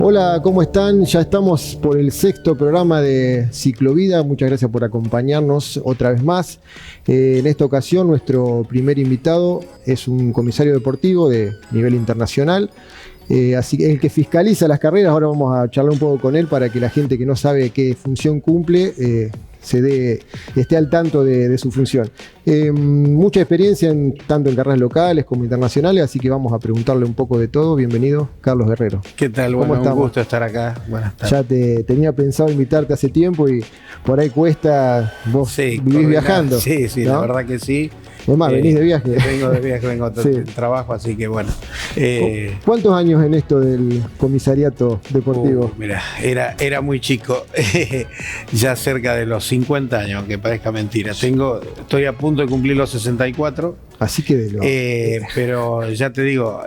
Hola, ¿cómo están? Ya estamos por el sexto programa de Ciclovida. Muchas gracias por acompañarnos otra vez más. En esta ocasión, nuestro primer invitado es un comisario deportivo de nivel internacional. Así que el que fiscaliza las carreras. Ahora vamos a charlar un poco con él para que la gente que no sabe qué función cumple esté al tanto de su función. Mucha experiencia tanto en carreras locales como internacionales, así que vamos a preguntarle un poco de todo. Bienvenido, Carlos Guerrero. ¿Qué tal? Bueno, un gusto estar acá. Buenas tardes. Ya tenía pensado invitarte hace tiempo y por ahí cuesta, vos vivís viajando. Sí, ¿no? La verdad que sí. Es más, venís de viaje. Vengo de viaje, vengo de trabajo, así que bueno. ¿Cuántos años en esto del comisariato deportivo? Mira, era muy chico, ya cerca de los 50 años, aunque parezca mentira. Estoy a punto de cumplir los 64. Así que pero ya te digo,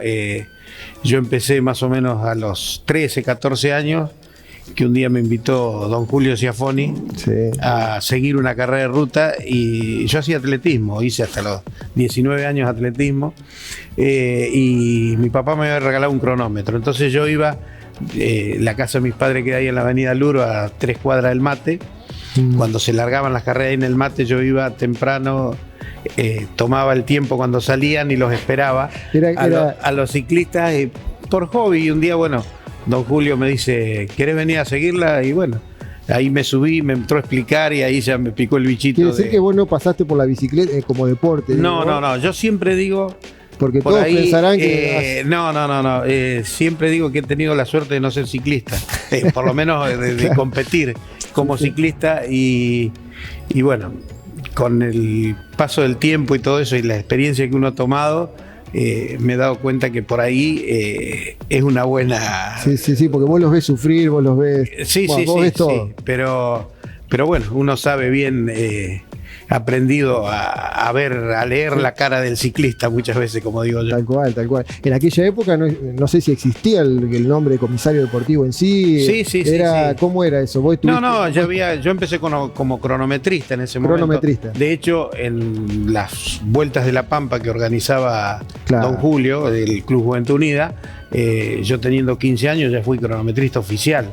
yo empecé más o menos a los 13, 14 años, que un día me invitó don Julio Schiaffoni a seguir una carrera de ruta, y yo hacía atletismo, hice hasta los 19 años atletismo, y mi papá me había regalado un cronómetro, entonces yo iba, la casa de mis padres queda ahí en la avenida Luro, a 3 cuadras del Mate. Cuando se largaban las carreras ahí en el Mate, yo iba temprano, tomaba el tiempo cuando salían y los esperaba a los ciclistas, por hobby. Y un día, bueno, don Julio me dice, ¿querés venir a seguirla? Y bueno, ahí me subí, me entró a explicar y ahí ya me picó el bichito. Quiere decir que vos no pasaste por la bicicleta como deporte. No, yo siempre digo... Porque todos pensarán que... No. Siempre digo que he tenido la suerte de no ser ciclista, por lo menos de competir como ciclista, y bueno, con el paso del tiempo y todo eso y la experiencia que uno ha tomado, me he dado cuenta que por ahí es una buena... Sí, porque vos los ves sufrir, vos los ves... Vos ves todo. Pero bueno, uno sabe bien... aprendido a leer la cara del ciclista muchas veces, como digo yo. Tal cual. En aquella época no sé si existía el nombre de comisario deportivo en sí. Sí. ¿Cómo era eso? Yo empecé como cronometrista en ese momento. De hecho, en las vueltas de La Pampa que organizaba don Julio del Club Juventud Unida, yo teniendo 15 años ya fui cronometrista oficial.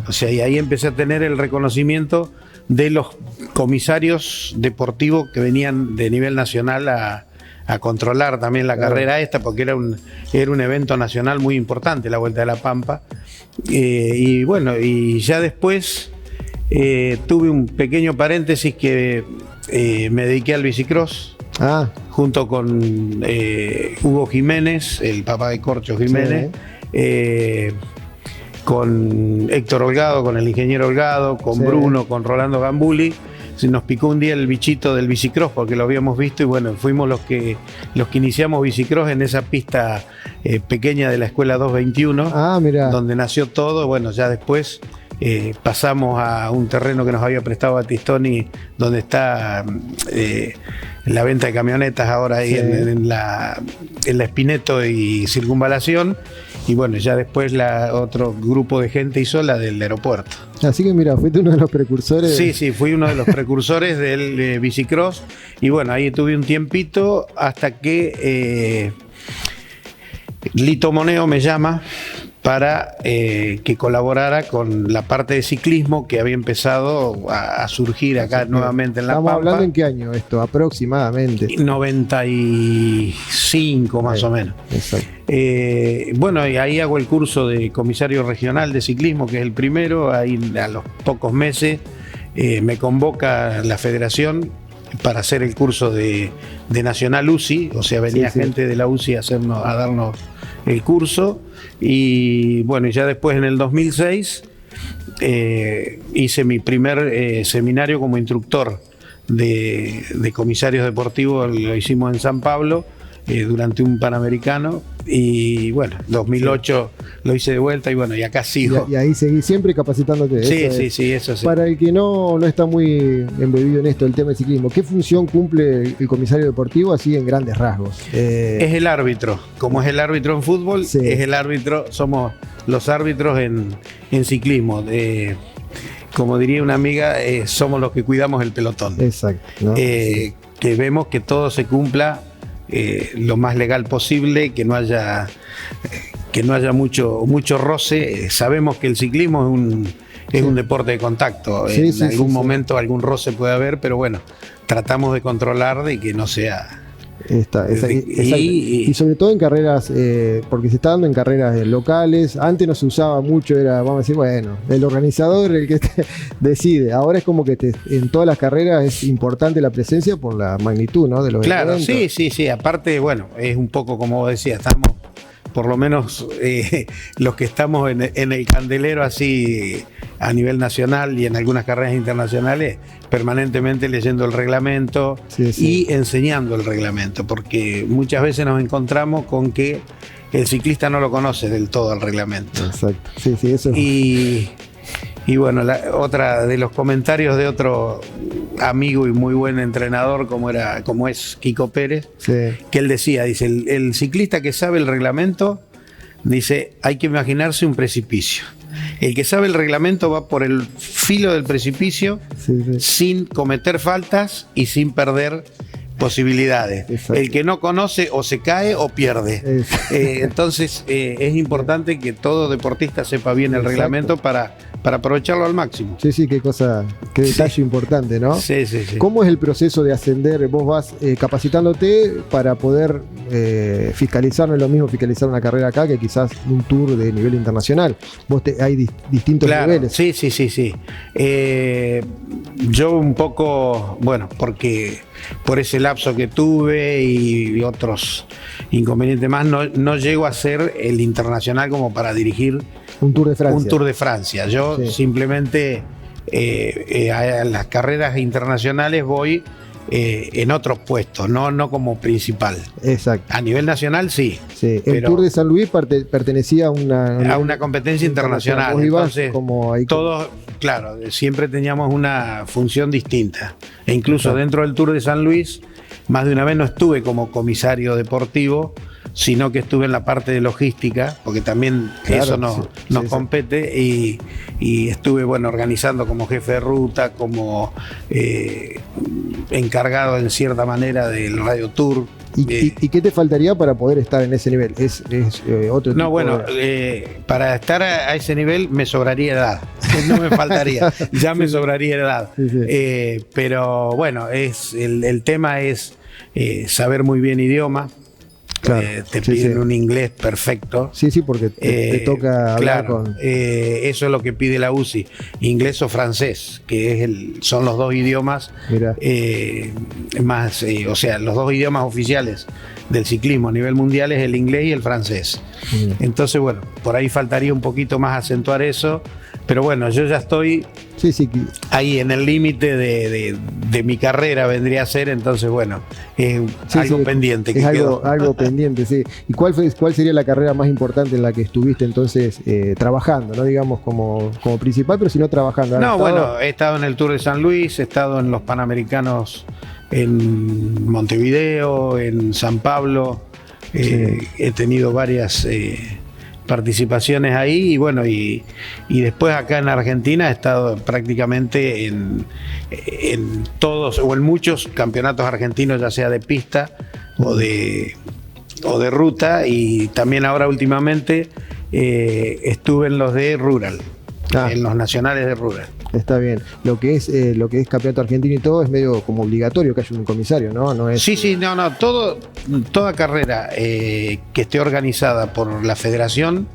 O sea, y ahí empecé a tener el reconocimiento de los comisarios deportivos que venían de nivel nacional a controlar también la carrera esta, porque era un evento nacional muy importante, la Vuelta de La Pampa. Y bueno, y ya después tuve un pequeño paréntesis que me dediqué al bicicross, junto con Hugo Jiménez, el papá de Corcho Jiménez, con Héctor Holgado, con el ingeniero Holgado, con Bruno, con Rolando Gambuli. Se nos picó un día el bichito del bicicross porque lo habíamos visto, y bueno, fuimos los que iniciamos bicicross en esa pista pequeña de la Escuela 221, donde nació todo. Bueno, ya después pasamos a un terreno que nos había prestado Battistoni, donde está la venta de camionetas ahora ahí en la Espineto y Circunvalación. Y bueno, ya después otro grupo de gente hizo la del aeropuerto. Así que mira, fuiste uno de los precursores. Sí, fui uno de los precursores del bicicross. Y bueno, ahí tuve un tiempito hasta que Lito Moneo me llama para que colaborara con la parte de ciclismo que había empezado a surgir acá nuevamente en La Pampa. ¿Estamos hablando en qué año esto, aproximadamente? 95 más o menos. Exacto. Bueno, y ahí hago el curso de comisario regional de ciclismo, que es el primero. Ahí a los pocos meses me convoca la federación para hacer el curso de Nacional UCI, o sea, venía gente de la UCI a darnos el curso. Y bueno, ya después en el 2006 hice mi primer seminario como instructor de comisarios deportivos. Lo hicimos en San Pablo durante un Panamericano, y bueno, 2008 lo hice de vuelta, y bueno, y acá sigo. Y ahí seguí siempre capacitándote. Eso sí. Para el que no está muy embebido en esto, el tema del ciclismo, ¿qué función cumple el comisario deportivo así en grandes rasgos? Es el árbitro, como es el árbitro en fútbol, es el árbitro, somos los árbitros en ciclismo. Como diría una amiga, somos los que cuidamos el pelotón. Exacto, ¿no? Que vemos que todo se cumpla lo más legal posible, que no haya que no haya mucho roce. Sabemos que el ciclismo es un deporte de contacto. Sí, en algún momento algún roce puede haber, pero bueno, tratamos de controlar de que no sea... Y sobre todo en carreras, porque se está dando en carreras locales. Antes no se usaba mucho, era, vamos a decir, bueno, el organizador el que decide. Ahora es como que en todas las carreras es importante la presencia por la magnitud, ¿no? De los eventos. Sí. Aparte, bueno, es un poco como vos decías, estamos, por lo menos los que estamos en el candelero así a nivel nacional y en algunas carreras internacionales, permanentemente leyendo el reglamento y enseñando el reglamento, porque muchas veces nos encontramos con que el ciclista no lo conoce del todo el reglamento. Exacto, sí, eso. Y bueno, otra de los comentarios de otro amigo y muy buen entrenador como es Kiko Pérez, que él decía, dice, el ciclista que sabe el reglamento, dice, hay que imaginarse un precipicio. El que sabe el reglamento va por el filo del precipicio sin cometer faltas y sin perder posibilidades. Exacto. El que no conoce o se cae o pierde. Entonces es importante que todo deportista sepa bien el reglamento para aprovecharlo al máximo. Sí, qué detalle importante, ¿no? Sí. ¿Cómo es el proceso de ascender? Vos vas capacitándote para poder fiscalizar, no es lo mismo fiscalizar una carrera acá que quizás un tour de nivel internacional. Hay distintos niveles. Sí. Yo un poco, bueno, porque por ese lapso que tuve y otros inconvenientes más, no llego a ser el internacional como para dirigir un Tour de Francia. Yo simplemente a las carreras internacionales voy en otros puestos, no como principal. Exacto. A nivel nacional sí. El Tour de San Luis pertenecía a una competencia internacional. Entonces, todos, claro, siempre teníamos una función distinta. E incluso dentro del Tour de San Luis, más de una vez no estuve como comisario deportivo, sino que estuve en la parte de logística, porque también eso nos compete, y estuve, bueno, organizando como jefe de ruta, como encargado en cierta manera del Radio Tour. ¿Y qué te faltaría para poder estar en ese nivel? ¿Es otro tipo? No, bueno, para estar a ese nivel me sobraría edad. No me faltaría, ya me sobraría edad. Pero bueno, el tema es saber muy bien idioma. Claro, te piden un inglés perfecto. Sí, porque te toca hablar con... eso es lo que pide la UCI, inglés o francés, que son los dos idiomas más, o sea, los dos idiomas oficiales del ciclismo a nivel mundial es el inglés y el francés. Entonces, bueno, por ahí faltaría un poquito más acentuar eso, pero bueno, yo ya estoy ahí en el límite de mi carrera, vendría a ser, entonces bueno, es algo pendiente. Es algo pendiente, sí. ¿Y cuál sería la carrera más importante en la que estuviste entonces trabajando, no digamos como principal, pero sino trabajando? No, bueno, he estado en el Tour de San Luis, he estado en los Panamericanos en Montevideo, en San Pablo, he tenido varias participaciones ahí, y bueno, y después acá en Argentina he estado prácticamente en todos o en muchos campeonatos argentinos, ya sea de pista o de ruta, y también ahora últimamente estuve en los de Rural, en los nacionales de Rural. Está bien. Lo que es campeonato argentino y todo es medio como obligatorio que haya un comisario, ¿no? No es, toda carrera que esté organizada por la federación,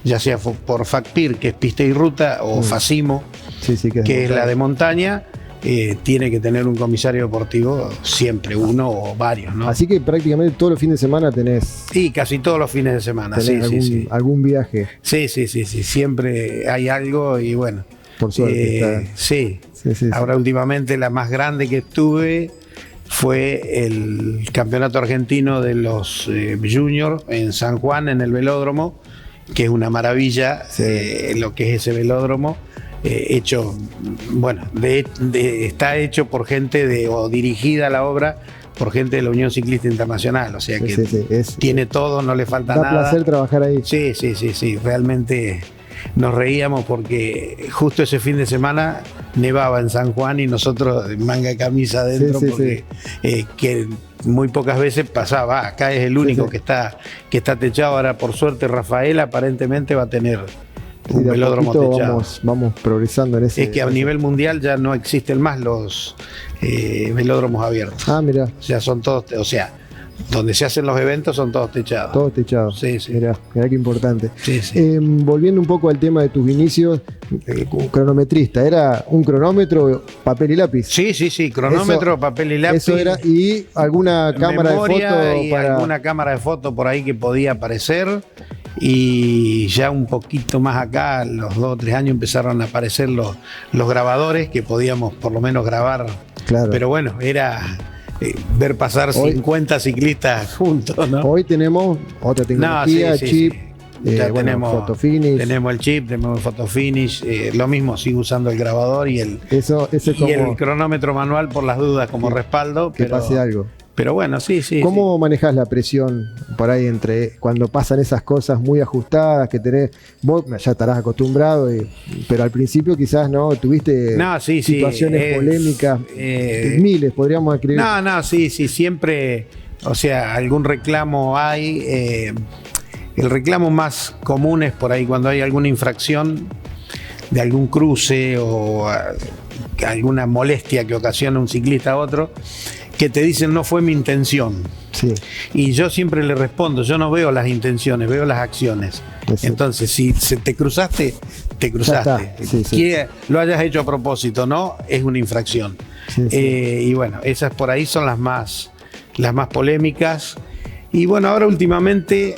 ya sea por FACPIR, que es pista y ruta, o FACIMO, que es la de montaña, tiene que tener un comisario deportivo siempre, uno o varios, ¿no? Así que prácticamente todos los fines de semana tenés... Sí, casi todos los fines de semana, algún viaje. Sí, siempre hay algo, y bueno... Por suerte. Sí. Ahora últimamente la más grande que estuve fue el campeonato argentino de los juniors en San Juan, en el velódromo, que es una maravilla lo que es ese velódromo, hecho, bueno, está hecho por gente o dirigida la obra por gente de la Unión Ciclista Internacional, o sea que tiene todo, no le falta nada. Da placer trabajar ahí. Sí, realmente... nos reíamos porque justo ese fin de semana nevaba en San Juan y nosotros manga de camisa adentro, porque que muy pocas veces pasaba. Acá es el único que está techado. Ahora, por suerte, Rafael aparentemente va a tener un velódromo techado. Vamos progresando en ese. Es que a nivel mundial ya no existen más los velódromos abiertos. Ah, mira. O sea, son todos, donde se hacen los eventos son todos techados. Todos techados. Sí, sí. Mirá qué importante. Sí, sí. Volviendo un poco al tema de tus inicios, cronometrista, ¿era un cronómetro, papel y lápiz? Sí, cronómetro, papel y lápiz. Eso era, y alguna cámara de foto. Y alguna cámara de foto por ahí que podía aparecer. Y ya un poquito más acá, a los 2 o 3 años, empezaron a aparecer los grabadores que podíamos por lo menos grabar. Claro. Pero bueno, era ver pasar 50 ciclistas juntos, ¿no? Hoy tenemos otra tecnología, chip. Ya tenemos Photofinish. Tenemos el chip, tenemos el Photofinish, lo mismo, sigo usando el grabador y el cronómetro manual por las dudas como respaldo. Que pase algo. Pero bueno, sí. ¿Cómo manejás la presión por ahí entre cuando pasan esas cosas muy ajustadas que tenés? Vos ya estarás acostumbrado, pero al principio quizás no tuviste situaciones polémicas, miles, podríamos escribir. Sí, siempre, o sea, algún reclamo hay. El reclamo más común es por ahí cuando hay alguna infracción de algún cruce o alguna molestia que ocasiona un ciclista a otro, que te dicen no fue mi intención. Sí. Y yo siempre le respondo, yo no veo las intenciones, veo las acciones. Sí. Entonces, si te cruzaste, te cruzaste. Que lo hayas hecho a propósito, no, es una infracción. Y bueno, esas por ahí son las más polémicas. Y bueno, ahora últimamente,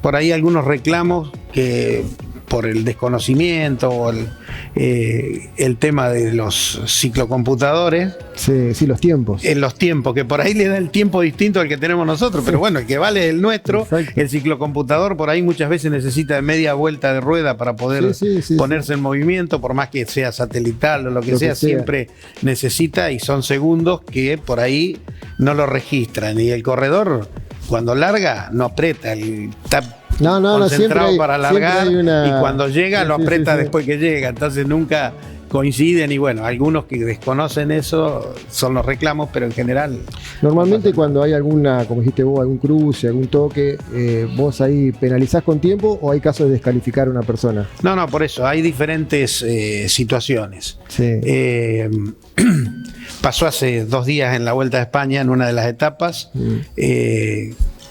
por ahí algunos reclamos que por el desconocimiento o el tema de los ciclocomputadores. Sí, los tiempos. Los tiempos, que por ahí le da el tiempo distinto al que tenemos nosotros, pero bueno, el que vale es el nuestro. Exacto. El ciclocomputador por ahí muchas veces necesita de media vuelta de rueda para poder ponerse en movimiento, por más que sea satelital o lo que sea, siempre necesita, y son segundos que por ahí no lo registran. Y el corredor, cuando larga, no aprieta, está concentrado para largar, y cuando llega lo aprieta después que llega, entonces nunca coinciden. Y bueno, algunos que desconocen eso son los reclamos, pero en general normalmente cuando hay alguna, como dijiste vos, algún cruce, algún toque, vos ahí penalizás con tiempo, o hay casos de descalificar a una persona. No, por eso hay diferentes situaciones. Pasó hace 2 días en la Vuelta a España, en una de las etapas.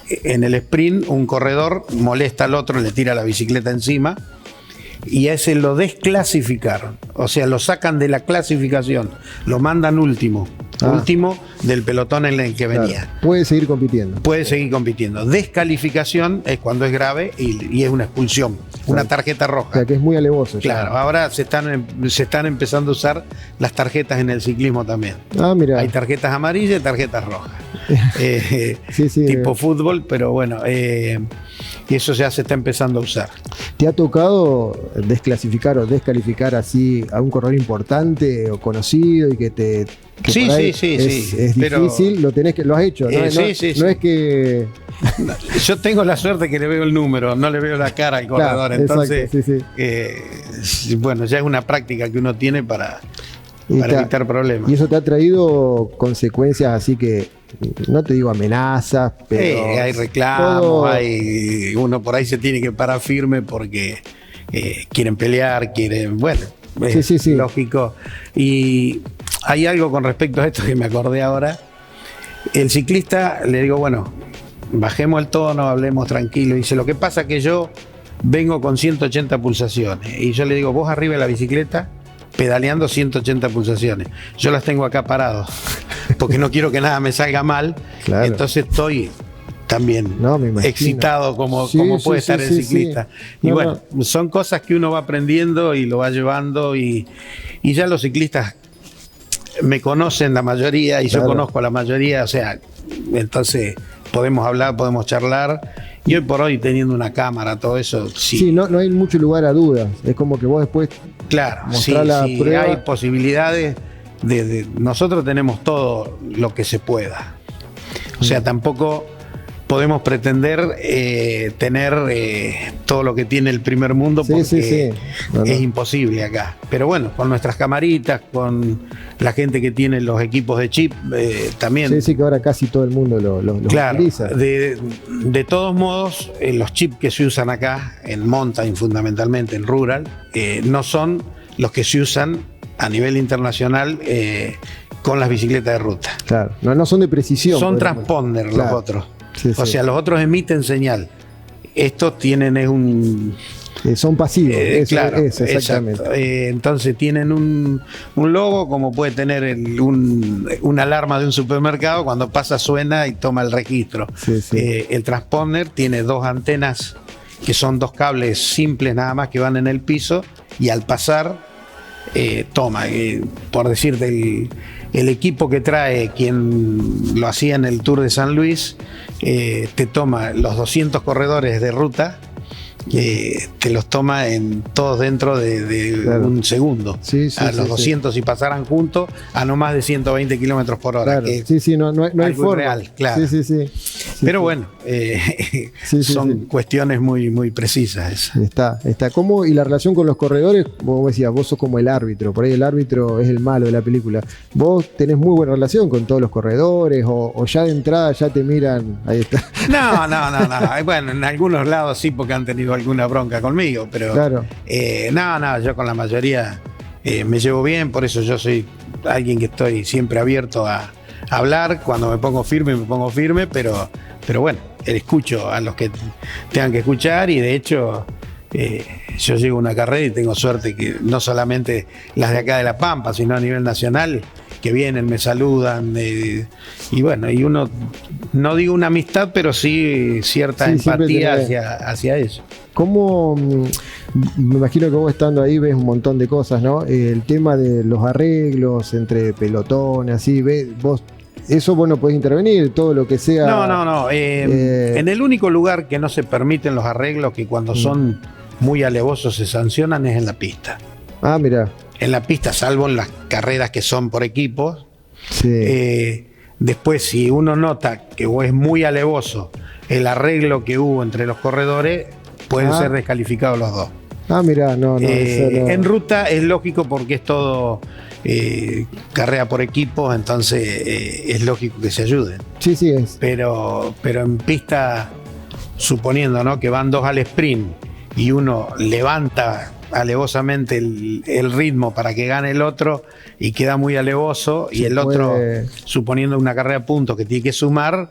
En el sprint, un corredor molesta al otro, le tira la bicicleta encima, y a ese lo desclasificaron. O sea, lo sacan de la clasificación, lo mandan último del pelotón en el que venía. Puede seguir compitiendo. Descalificación es cuando es grave y es una expulsión, una tarjeta roja. O sea, que es muy alevoso. Claro, ahora se están empezando a usar las tarjetas en el ciclismo también. Mira. Hay tarjetas amarillas y tarjetas rojas. Tipo fútbol, pero bueno, y eso ya se está empezando a usar. ¿Te ha tocado desclasificar o descalificar así a un corredor importante o conocido y que te... Sí. Es difícil, lo has hecho, ¿no? No es que... Yo tengo la suerte que le veo el número, no le veo la cara al corredor, entonces bueno, ya es una práctica que uno tiene para evitar problemas. Y eso te ha traído consecuencias, así que no te digo amenazas, pero hay reclamos, uno por ahí se tiene que parar firme porque quieren pelear, lógico. Y hay algo con respecto a esto que me acordé ahora. El ciclista, le digo, bueno, bajemos el tono, hablemos tranquilo. Dice, lo que pasa es que yo vengo con 180 pulsaciones. Y yo le digo, vos arriba de la bicicleta, pedaleando 180 pulsaciones. Yo las tengo acá parado, porque no quiero que nada me salga mal. Claro. Entonces estoy también excitado como puede estar el ciclista. Y bueno, son cosas que uno va aprendiendo y lo va llevando, y ya los ciclistas me conocen la mayoría y yo conozco a la mayoría, o sea, entonces podemos hablar, podemos charlar. Y hoy por hoy, teniendo una cámara, todo eso, no hay mucho lugar a dudas. Es como que vos después mostrás la prueba. Hay posibilidades nosotros tenemos todo lo que se pueda. O sea, tampoco podemos pretender tener todo lo que tiene el primer mundo, porque es imposible acá. Pero bueno, con nuestras camaritas, con la gente que tiene los equipos de chip, también. Sí, que ahora casi todo el mundo lo utiliza. De todos modos, los chips que se usan acá, en mountain fundamentalmente, en rural, no son los que se usan a nivel internacional con las bicicletas de ruta. Claro, no son de precisión. Son transponder los otros. O sea, los otros emiten señal. Estos tienen son pasivos. Claro, exactamente. Entonces tienen un logo, como puede tener una alarma de un supermercado. Cuando pasa suena y toma el registro. El transponder tiene 2 antenas que son 2 cables simples nada más que van en el piso, y al pasar toma, por decirte, el equipo que trae quien lo hacía en el Tour de San Luis, te toma los 200 corredores de ruta, te los toma todos dentro de un segundo. A los 200 si pasaran juntos a no más de 120 kilómetros por hora. Claro. No hay forma. Real, claro. Pero bueno, son cuestiones muy, muy precisas. Está. ¿Cómo? Y la relación con los corredores, vos decías, vos sos como el árbitro, por ahí el árbitro es el malo de la película. Vos tenés muy buena relación con todos los corredores, o ya de entrada ya te miran, ahí está. No. Bueno, en algunos lados sí, porque han tenido alguna bronca conmigo, pero claro. Yo con la mayoría me llevo bien, por eso yo soy alguien que estoy siempre abierto a hablar. Cuando me pongo firme, pero bueno, escucho a los que tengan que escuchar, y de hecho yo llego a una carrera y tengo suerte que no solamente las de acá de La Pampa, sino a nivel nacional, que vienen, me saludan, y bueno, y uno, no digo una amistad, pero sí cierta empatía hacia eso. ¿Cómo? Me imagino que vos estando ahí ves un montón de cosas, ¿no? El tema de los arreglos entre pelotones, así, vos no podés intervenir, todo lo que sea. No. En el único lugar que no se permiten los arreglos, que cuando son muy alevosos se sancionan, es en la pista. Ah, mira. En la pista, salvo en las carreras que son por equipos. Después, si uno nota que es muy alevoso el arreglo que hubo entre los corredores, pueden ser descalificados los dos. Ah, mira, no. En ruta es lógico, porque es todo carrera por equipos, entonces es lógico que se ayuden. Sí es. Pero en pista, suponiendo, ¿no?, que van 2 al sprint y uno levanta alevosamente el ritmo para que gane el otro y queda muy alevoso, y el otro, suponiendo una carrera de puntos que tiene que sumar,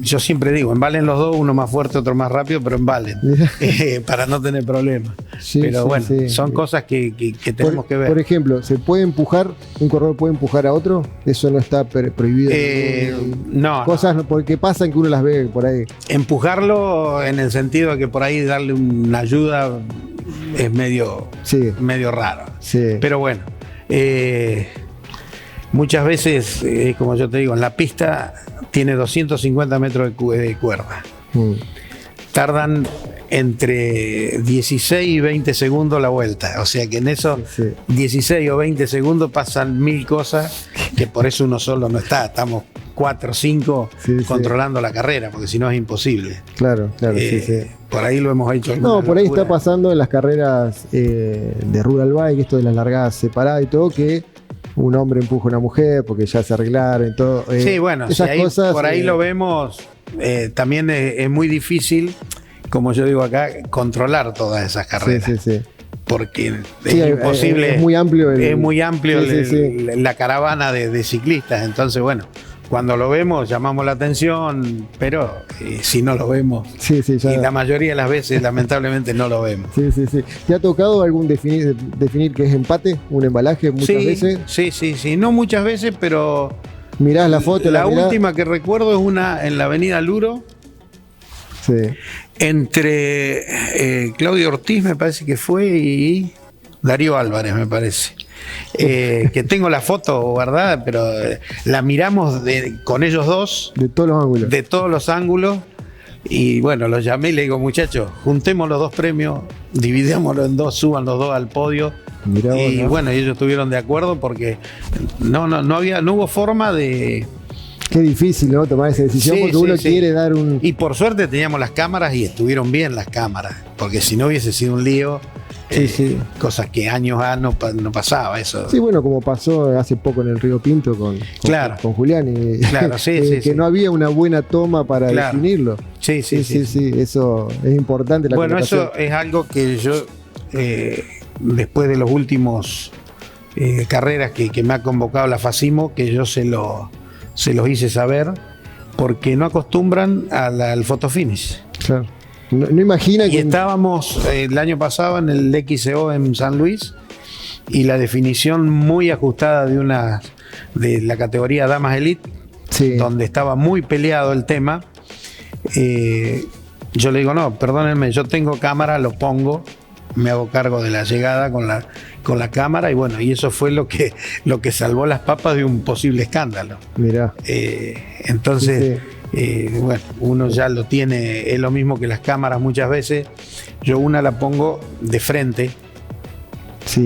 yo siempre digo, embalen los dos, uno más fuerte, otro más rápido, pero embalen, para no tener problemas. Pero bueno, son cosas que tenemos que ver. Por ejemplo, ¿se puede empujar? ¿Un corredor puede empujar a otro? ¿Eso no está prohibido? No. Cosas porque pasan que uno las ve por ahí. Empujarlo en el sentido de que por ahí darle una ayuda es medio raro. Pero bueno, muchas veces, como yo te digo, en la pista tiene 250 metros de cuerda. Tardan entre 16 y 20 segundos la vuelta. O sea que en esos 16 o 20 segundos pasan 1000 cosas, que por eso uno solo no está. Estamos 4 o 5 controlando la carrera, porque si no es imposible. Claro. Por ahí lo hemos hecho. No, por ahí está pasando en las carreras de Rural Bike, esto de las largadas separadas y todo, que un hombre empuja a una mujer porque ya se arreglaron y todo. Bueno, esas cosas, por ahí lo vemos. También es muy difícil, como yo digo acá, controlar todas esas carreras. Porque es imposible. Es muy amplio. La caravana de ciclistas. Entonces, bueno, cuando lo vemos llamamos la atención, pero si no lo vemos, y la mayoría de las veces lamentablemente no lo vemos. ¿Te ha tocado definir qué es empate, un embalaje muchas veces? Sí, no muchas veces, pero mirás la foto. La última que recuerdo es una en la avenida Luro, entre Claudio Ortiz, me parece que fue, y Darío Álvarez, me parece. Que tengo la foto guardada, pero la miramos con ellos dos. De todos los ángulos. De todos los ángulos. Y bueno, los llamé y le digo, muchachos, juntemos los 2 premios, dividámoslo en 2, suban los 2 al podio. Bueno, ellos estuvieron de acuerdo, porque no hubo forma de Qué difícil, ¿no? Tomar esa decisión porque uno quiere dar un... Y por suerte teníamos las cámaras y estuvieron bien las cámaras, porque si no hubiese sido un lío. Cosas que años no pasaba eso. Sí, bueno, como pasó hace poco en el Río Pinto con Julián, y que no había una buena toma para definirlo. Sí, eso es importante. Bueno, eso es algo que yo, después de los últimos carreras que me ha convocado la FACIMO, que yo se los hice saber, porque no acostumbran al photofinish. Claro. No imagina que... Y estábamos el año pasado en el XCO en San Luis y la definición muy ajustada de la categoría Damas Elite, donde estaba muy peleado el tema. Yo le digo, no, perdónenme, yo tengo cámara, lo pongo, me hago cargo de la llegada con la cámara y bueno, y eso fue lo que salvó las papas de un posible escándalo. Mirá. Entonces... bueno, uno ya lo tiene, es lo mismo que las cámaras muchas veces. Yo una la pongo de frente,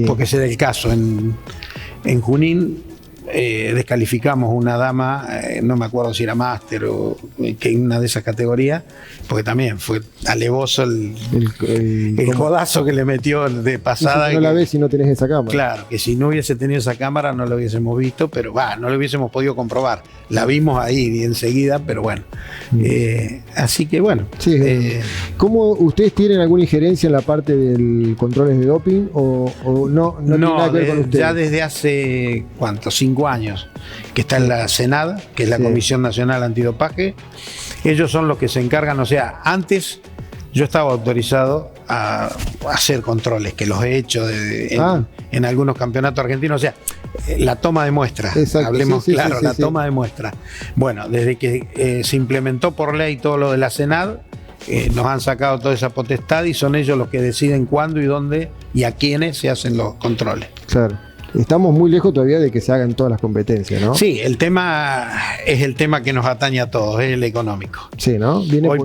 porque ese era el caso. En Junín descalificamos una dama, no me acuerdo si era máster o que una de esas categorías, porque también fue alevoso el codazo que le metió de pasada. No la ves si no tenés esa cámara. Claro, que si no hubiese tenido esa cámara no lo hubiésemos visto, pero no lo hubiésemos podido comprobar. La vimos ahí enseguida, pero bueno. Así que bueno. Sí, ¿cómo ustedes tienen alguna injerencia en la parte del controles de doping o no tiene nada que ver con ustedes? Ya desde hace, ¿cuántos? 5 años que está en la Senada, que es la Comisión Nacional Antidopaje. Ellos son los que se encargan, o sea, antes yo estaba autorizado a hacer controles, que los he hecho en algunos campeonatos argentinos, o sea, la toma de muestra. Exacto. Hablemos claro, la toma de muestra. Bueno, desde que se implementó por ley todo lo de la Senad, nos han sacado toda esa potestad y son ellos los que deciden cuándo y dónde y a quiénes se hacen los controles. Claro. Estamos muy lejos todavía de que se hagan todas las competencias, ¿no? Sí, el tema es el tema que nos atañe a todos, es el económico. Sí, ¿no? Viene Hoy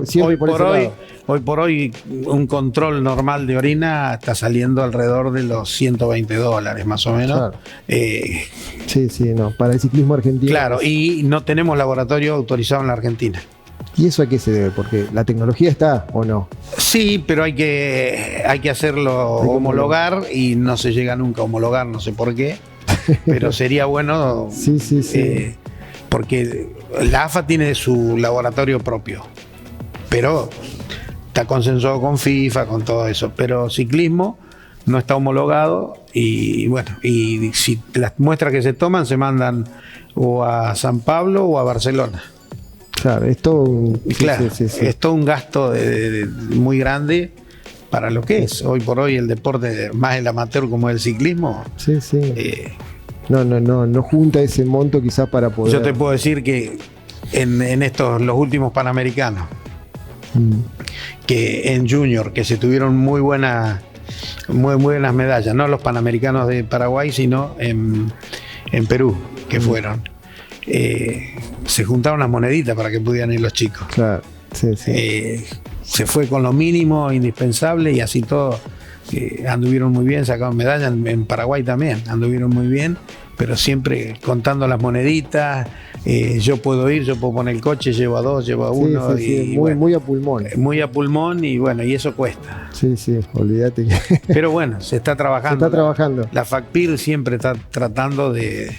por hoy, un control normal de orina está saliendo alrededor de los $120 más o menos. Claro. No, para el ciclismo argentino. Claro, y no tenemos laboratorio autorizado en la Argentina. ¿Y eso a qué se debe? Porque la tecnología está o no. Sí, pero hay que hacerlo homologar y no se llega nunca a homologar, no sé por qué. Pero sería bueno. Porque la AFA tiene su laboratorio propio, pero está consensuado con FIFA, con todo eso. Pero ciclismo no está homologado y bueno, y si las muestras que se toman se mandan o a San Pablo o a Barcelona. Claro, es todo un gasto muy grande para lo que es hoy por hoy el deporte, más el amateur como el ciclismo. No junta ese monto quizás para poder... Yo te puedo decir que en los últimos Panamericanos, que en Junior, que se tuvieron muy buenas medallas, no los Panamericanos de Paraguay, sino en Perú, que fueron. Se juntaron las moneditas para que pudieran ir los chicos. Claro, se fue con lo mínimo indispensable y así todo. Anduvieron muy bien, sacaron medallas en Paraguay también, anduvieron muy bien, pero siempre contando las moneditas. Yo puedo poner el coche, llevo a 2, llevo a 1. Muy a pulmón. Muy a pulmón y bueno, y eso cuesta. Sí, olvídate. Pero bueno, se está trabajando. La FACPIR siempre está tratando de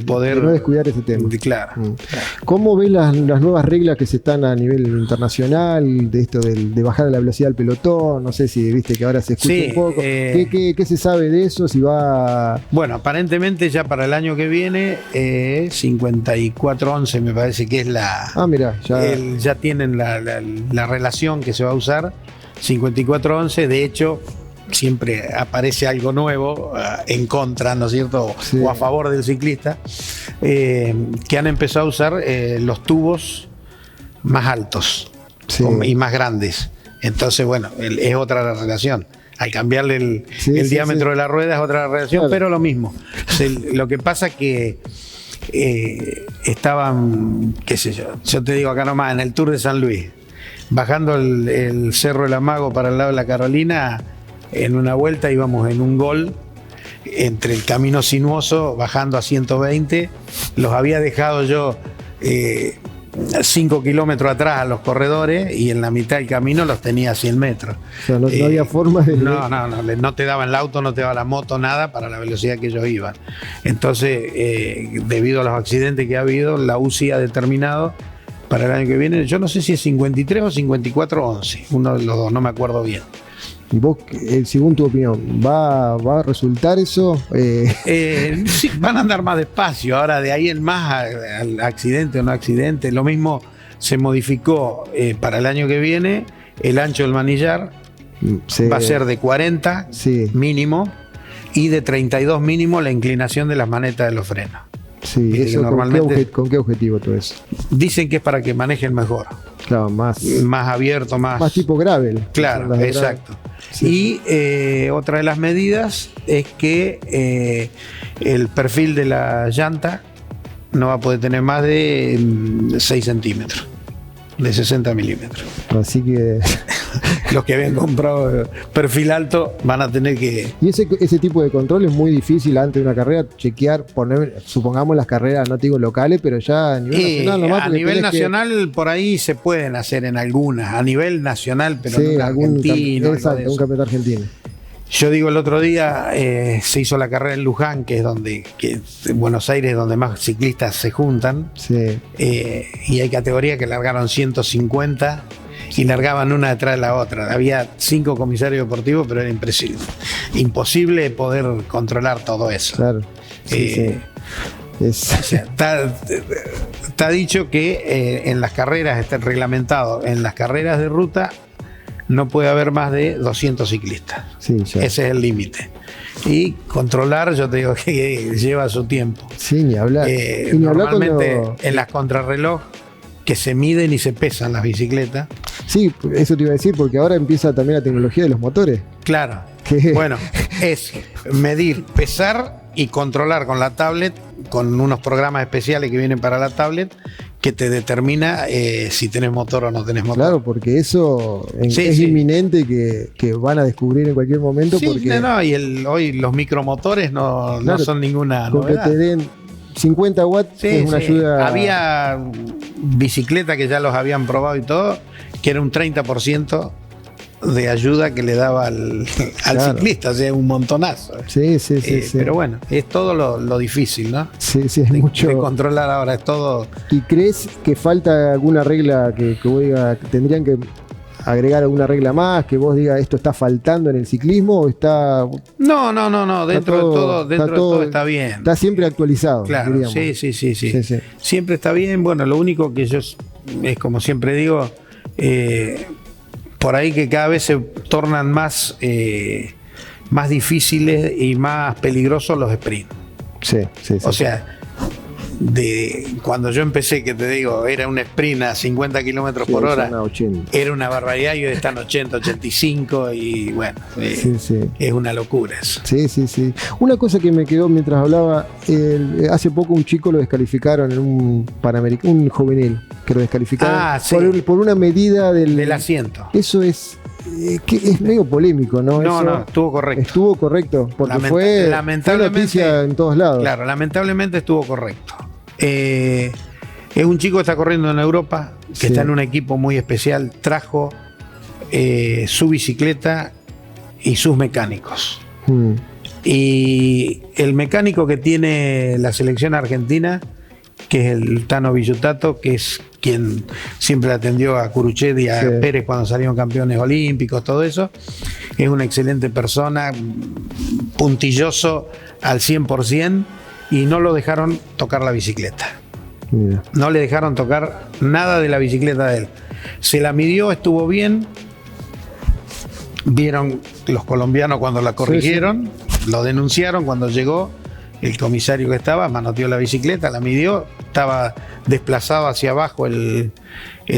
poder no descuidar ese tema. Claro. ¿Cómo ves las nuevas reglas que se están a nivel internacional de esto de bajar la velocidad del pelotón? No sé si viste que ahora se escucha un poco. ¿Qué se sabe de eso? Si va... Bueno, aparentemente ya para el año que viene 54-11 me parece que es la... mira, ya tienen la relación que se va a usar. 54-11, de hecho siempre aparece algo nuevo en contra, ¿no es cierto? O a favor del ciclista, que han empezado a usar los tubos más altos y más grandes. Entonces, bueno, es otra relación. Al cambiarle el diámetro de la rueda es otra relación, pero lo mismo. Lo que pasa que estaban, qué sé yo te digo acá nomás, en el Tour de San Luis, bajando el Cerro del Amago para el lado de la Carolina. En una vuelta íbamos en un gol entre el camino sinuoso, bajando a 120. Los había dejado yo 5 kilómetros atrás a los corredores y en la mitad del camino los tenía a 100 metros. O sea, no había forma de... No te daba el auto, no te daba la moto, nada para la velocidad que ellos iban. Entonces, debido a los accidentes que ha habido, la UCI ha determinado para el año que viene, yo no sé si es 53 o 54-11, uno de los dos, no me acuerdo bien. ¿Y vos, según tu opinión, va a resultar eso? Sí, van a andar más despacio. Ahora, de ahí en más, al accidente o no accidente, lo mismo se modificó para el año que viene. El ancho del manillar va a ser de 40 mínimo y de 32 mínimo la inclinación de las manetas de los frenos. Sí, eso normalmente, ¿con qué objetivo todo eso? Dicen que es para que manejen mejor. Claro, más abierto, más tipo gravel. Claro, exacto. Sí. Y otra de las medidas es que el perfil de la llanta no va a poder tener más de 6 centímetros, de 60 milímetros. Así que... Los que habían comprado perfil alto van a tener que... Y ese tipo de control es muy difícil antes de una carrera, chequear, poner, supongamos las carreras, no te digo locales, pero ya a nivel nacional nomás. A nivel nacional por ahí se pueden hacer en algunas, a nivel nacional, pero no argentino. Exacto, un campeonato argentino. Yo digo, el otro día se hizo la carrera en Luján, que es Buenos Aires, donde más ciclistas se juntan. Sí. Y hay categorías que largaron 150 y largaban una detrás de la otra. Había 5 comisarios deportivos, pero era imposible poder controlar todo eso. Claro. O sea, está dicho que en las carreras, está reglamentado, en las carreras de ruta no puede haber más de 200 ciclistas. Sí, ese es el límite. Y controlar, yo te digo que lleva su tiempo. Sí, ni hablar. Normalmente en las contrarreloj, que se miden y se pesan las bicicletas. Sí, eso te iba a decir, porque ahora empieza también la tecnología de los motores. Claro. Bueno, es medir, pesar y controlar con la tablet, con unos programas especiales que vienen para la tablet, que te determina si tenés motor o no tenés motor. Claro, porque eso es inminente que van a descubrir en cualquier momento. Sí, porque... y hoy los micromotores no son ninguna con novedad. Que te den 50 watts es una ayuda. Había bicicletas que ya los habían probado y todo, que era un 30% de ayuda que le daba al ciclista, o sea, un montonazo. Sí. Pero bueno, es todo lo difícil, ¿no? Sí, es mucho. De controlar ahora, es todo. ¿Y crees que falta alguna regla que vos digas, que tendrían que agregar alguna regla más, que vos digas esto está faltando en el ciclismo o está... No, dentro de todo está bien. Está siempre actualizado. Claro, diríamos. Sí. Siempre está bien. Bueno, lo único que yo es como siempre digo, por ahí que cada vez se tornan más difíciles y más peligrosos los sprints. Sí. O sea, cuando yo empecé, que te digo, era un sprint a 50 kilómetros por hora, era una barbaridad, y hoy están 80, 85 y bueno, es una locura eso. Sí. Una cosa que me quedó mientras hablaba, hace poco un chico lo descalificaron en un Panamericano, un juvenil, que lo descalificaron por una medida del asiento. Eso es... que es medio polémico, ¿no? No, estuvo correcto. Estuvo correcto, porque fue noticia en todos lados. Claro, lamentablemente estuvo correcto. Es un chico que está corriendo en Europa, que está en un equipo muy especial, trajo su bicicleta y sus mecánicos. Y el mecánico que tiene la selección argentina, que es el Tano Villutato, que es quien siempre atendió a Curuchet y a Pérez cuando salieron campeones olímpicos, todo eso, es una excelente persona, puntilloso al 100%, y no lo dejaron tocar la bicicleta. Mira. No le dejaron tocar nada de la bicicleta de él. Se la midió, estuvo bien. Vieron los colombianos cuando la corrigieron, lo denunciaron. Cuando llegó el comisario que estaba, manoteó la bicicleta, la midió, estaba desplazado hacia abajo el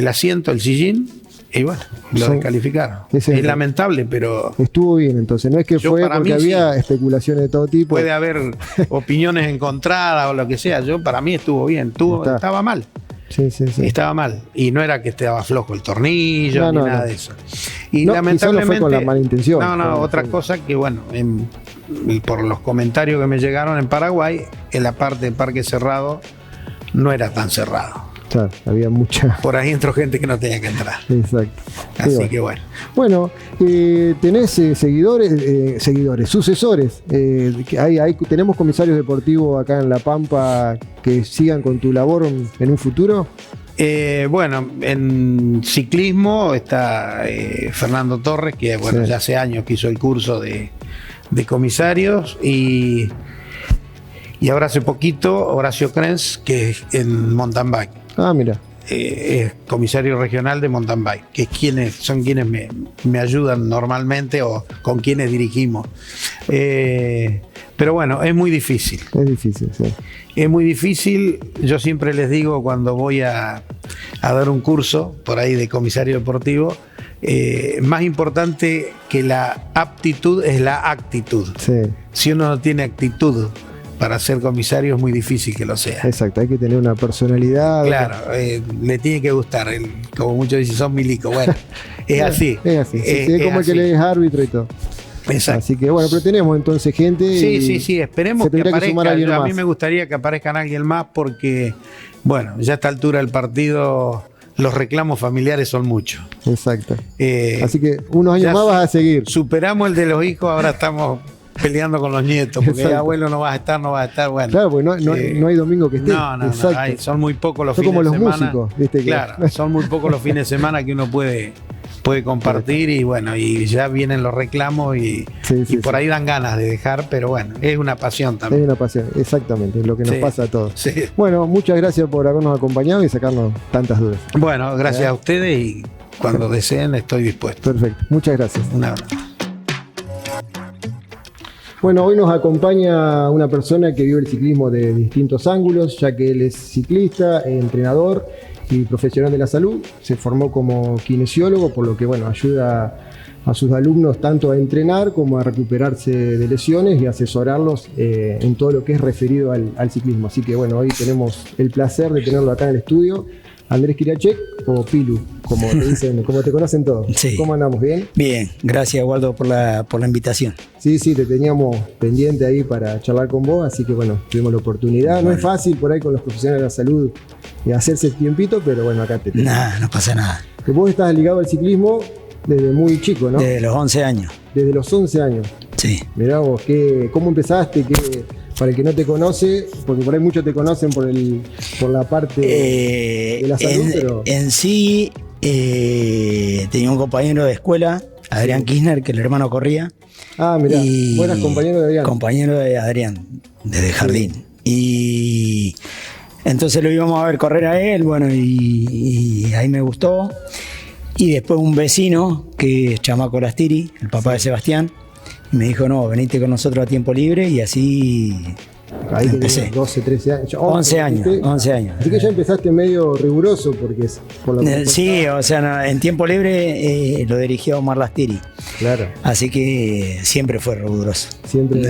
asiento, el sillín, y bueno, lo descalificaron. Es lamentable, pero... Estuvo bien, entonces, no es que fue porque había especulaciones de todo tipo. Puede haber opiniones encontradas o lo que sea. Para mí estuvo bien, estaba mal. Sí. Estaba mal. Y no era que estaba flojo el tornillo, ni nada de eso. Y lamentablemente... No fue con la mala intención. Otra cosa que, bueno, por los comentarios que me llegaron en Paraguay, en la parte de Parque Cerrado no era tan cerrado. Claro, había mucha. Por ahí entró gente que no tenía que entrar. Exacto. Así que bueno. Bueno, tenés seguidores, sucesores. Tenemos comisarios deportivos acá en La Pampa que sigan con tu labor en un futuro. Bueno, en ciclismo está Fernando Torres, que bueno, ya hace años que hizo el curso de comisarios, y ahora hace poquito Horacio Krenz, que es en mountain bike. Ah, mira. Es comisario regional de mountain bike, que son quienes me ayudan normalmente o con quienes dirigimos. Pero bueno, es muy difícil. Es difícil, sí. Es muy difícil. Yo siempre les digo cuando voy a dar un curso por ahí de comisario deportivo, más importante que la aptitud es la actitud. Sí. Si uno no tiene actitud para ser comisario es muy difícil que lo sea. Exacto, hay que tener una personalidad. Claro, le tiene que gustar, como muchos dicen, son milicos. Bueno, es así. Es así, es como así. Que le es árbitro y todo. Exacto. Así que bueno, pero tenemos entonces gente. Sí, esperemos que aparezca. A mí me gustaría que aparezcan alguien más porque, bueno, ya a esta altura del partido los reclamos familiares son muchos. Exacto. Así que unos años más vas a seguir. Superamos el de los hijos, ahora estamos peleando con los nietos, porque el abuelo no va a estar, bueno. Claro, porque no hay domingo que esté. No, son muy pocos los fines de semana. Son como los músicos, ¿viste? Claro, son muy pocos los fines de semana que uno puede compartir, y bueno, y ya vienen los reclamos y por ahí dan ganas de dejar, pero bueno, es una pasión también. Es una pasión, exactamente, es lo que nos pasa a todos. Sí. Bueno, muchas gracias por habernos acompañado y sacarnos tantas dudas. Bueno, gracias a ustedes, y cuando deseen estoy dispuesto. Perfecto, muchas gracias. Un abrazo. Bueno, hoy nos acompaña una persona que vive el ciclismo de distintos ángulos, ya que él es ciclista, entrenador y profesional de la salud. Se formó como kinesiólogo, por lo que bueno, ayuda a sus alumnos tanto a entrenar como a recuperarse de lesiones y asesorarlos en todo lo que es referido al ciclismo. Así que bueno, hoy tenemos el placer de tenerlo acá en el estudio. Andrés Kirachek, o Pilu, como te dicen, como te conocen todos. Sí. ¿Cómo andamos? ¿Bien? Bien, gracias, Waldo, por la invitación. Sí, te teníamos pendiente ahí para charlar con vos, así que bueno, tuvimos la oportunidad. Bueno. No es fácil por ahí con los profesionales de la salud hacerse el tiempito, pero bueno, acá te tenemos. Nada, no pasa nada. Que vos estás ligado al ciclismo desde muy chico, ¿no? Desde los 11 años. Desde los 11 años. Sí. Mirá vos, ¿cómo empezaste? Para el que no te conoce, porque por ahí muchos te conocen por la parte de la salud, pero... En sí, tenía un compañero de escuela, Adrián Kirchner, que el hermano corría. Ah, mirá, vos eras compañero de Adrián. Compañero de Adrián, desde jardín. Y entonces lo íbamos a ver correr a él, bueno, y ahí me gustó. Y después un vecino, que es Chamaco Lastiri, el papá de Sebastián, me dijo, no, venite con nosotros a tiempo libre, y así ahí empecé. 12, 13 años. 11 años. Así que ya empezaste medio riguroso, porque es por la sí, o sea, no, en tiempo libre lo dirigió Omar Lastiri. Claro. Así que siempre fue riguroso. Siempre.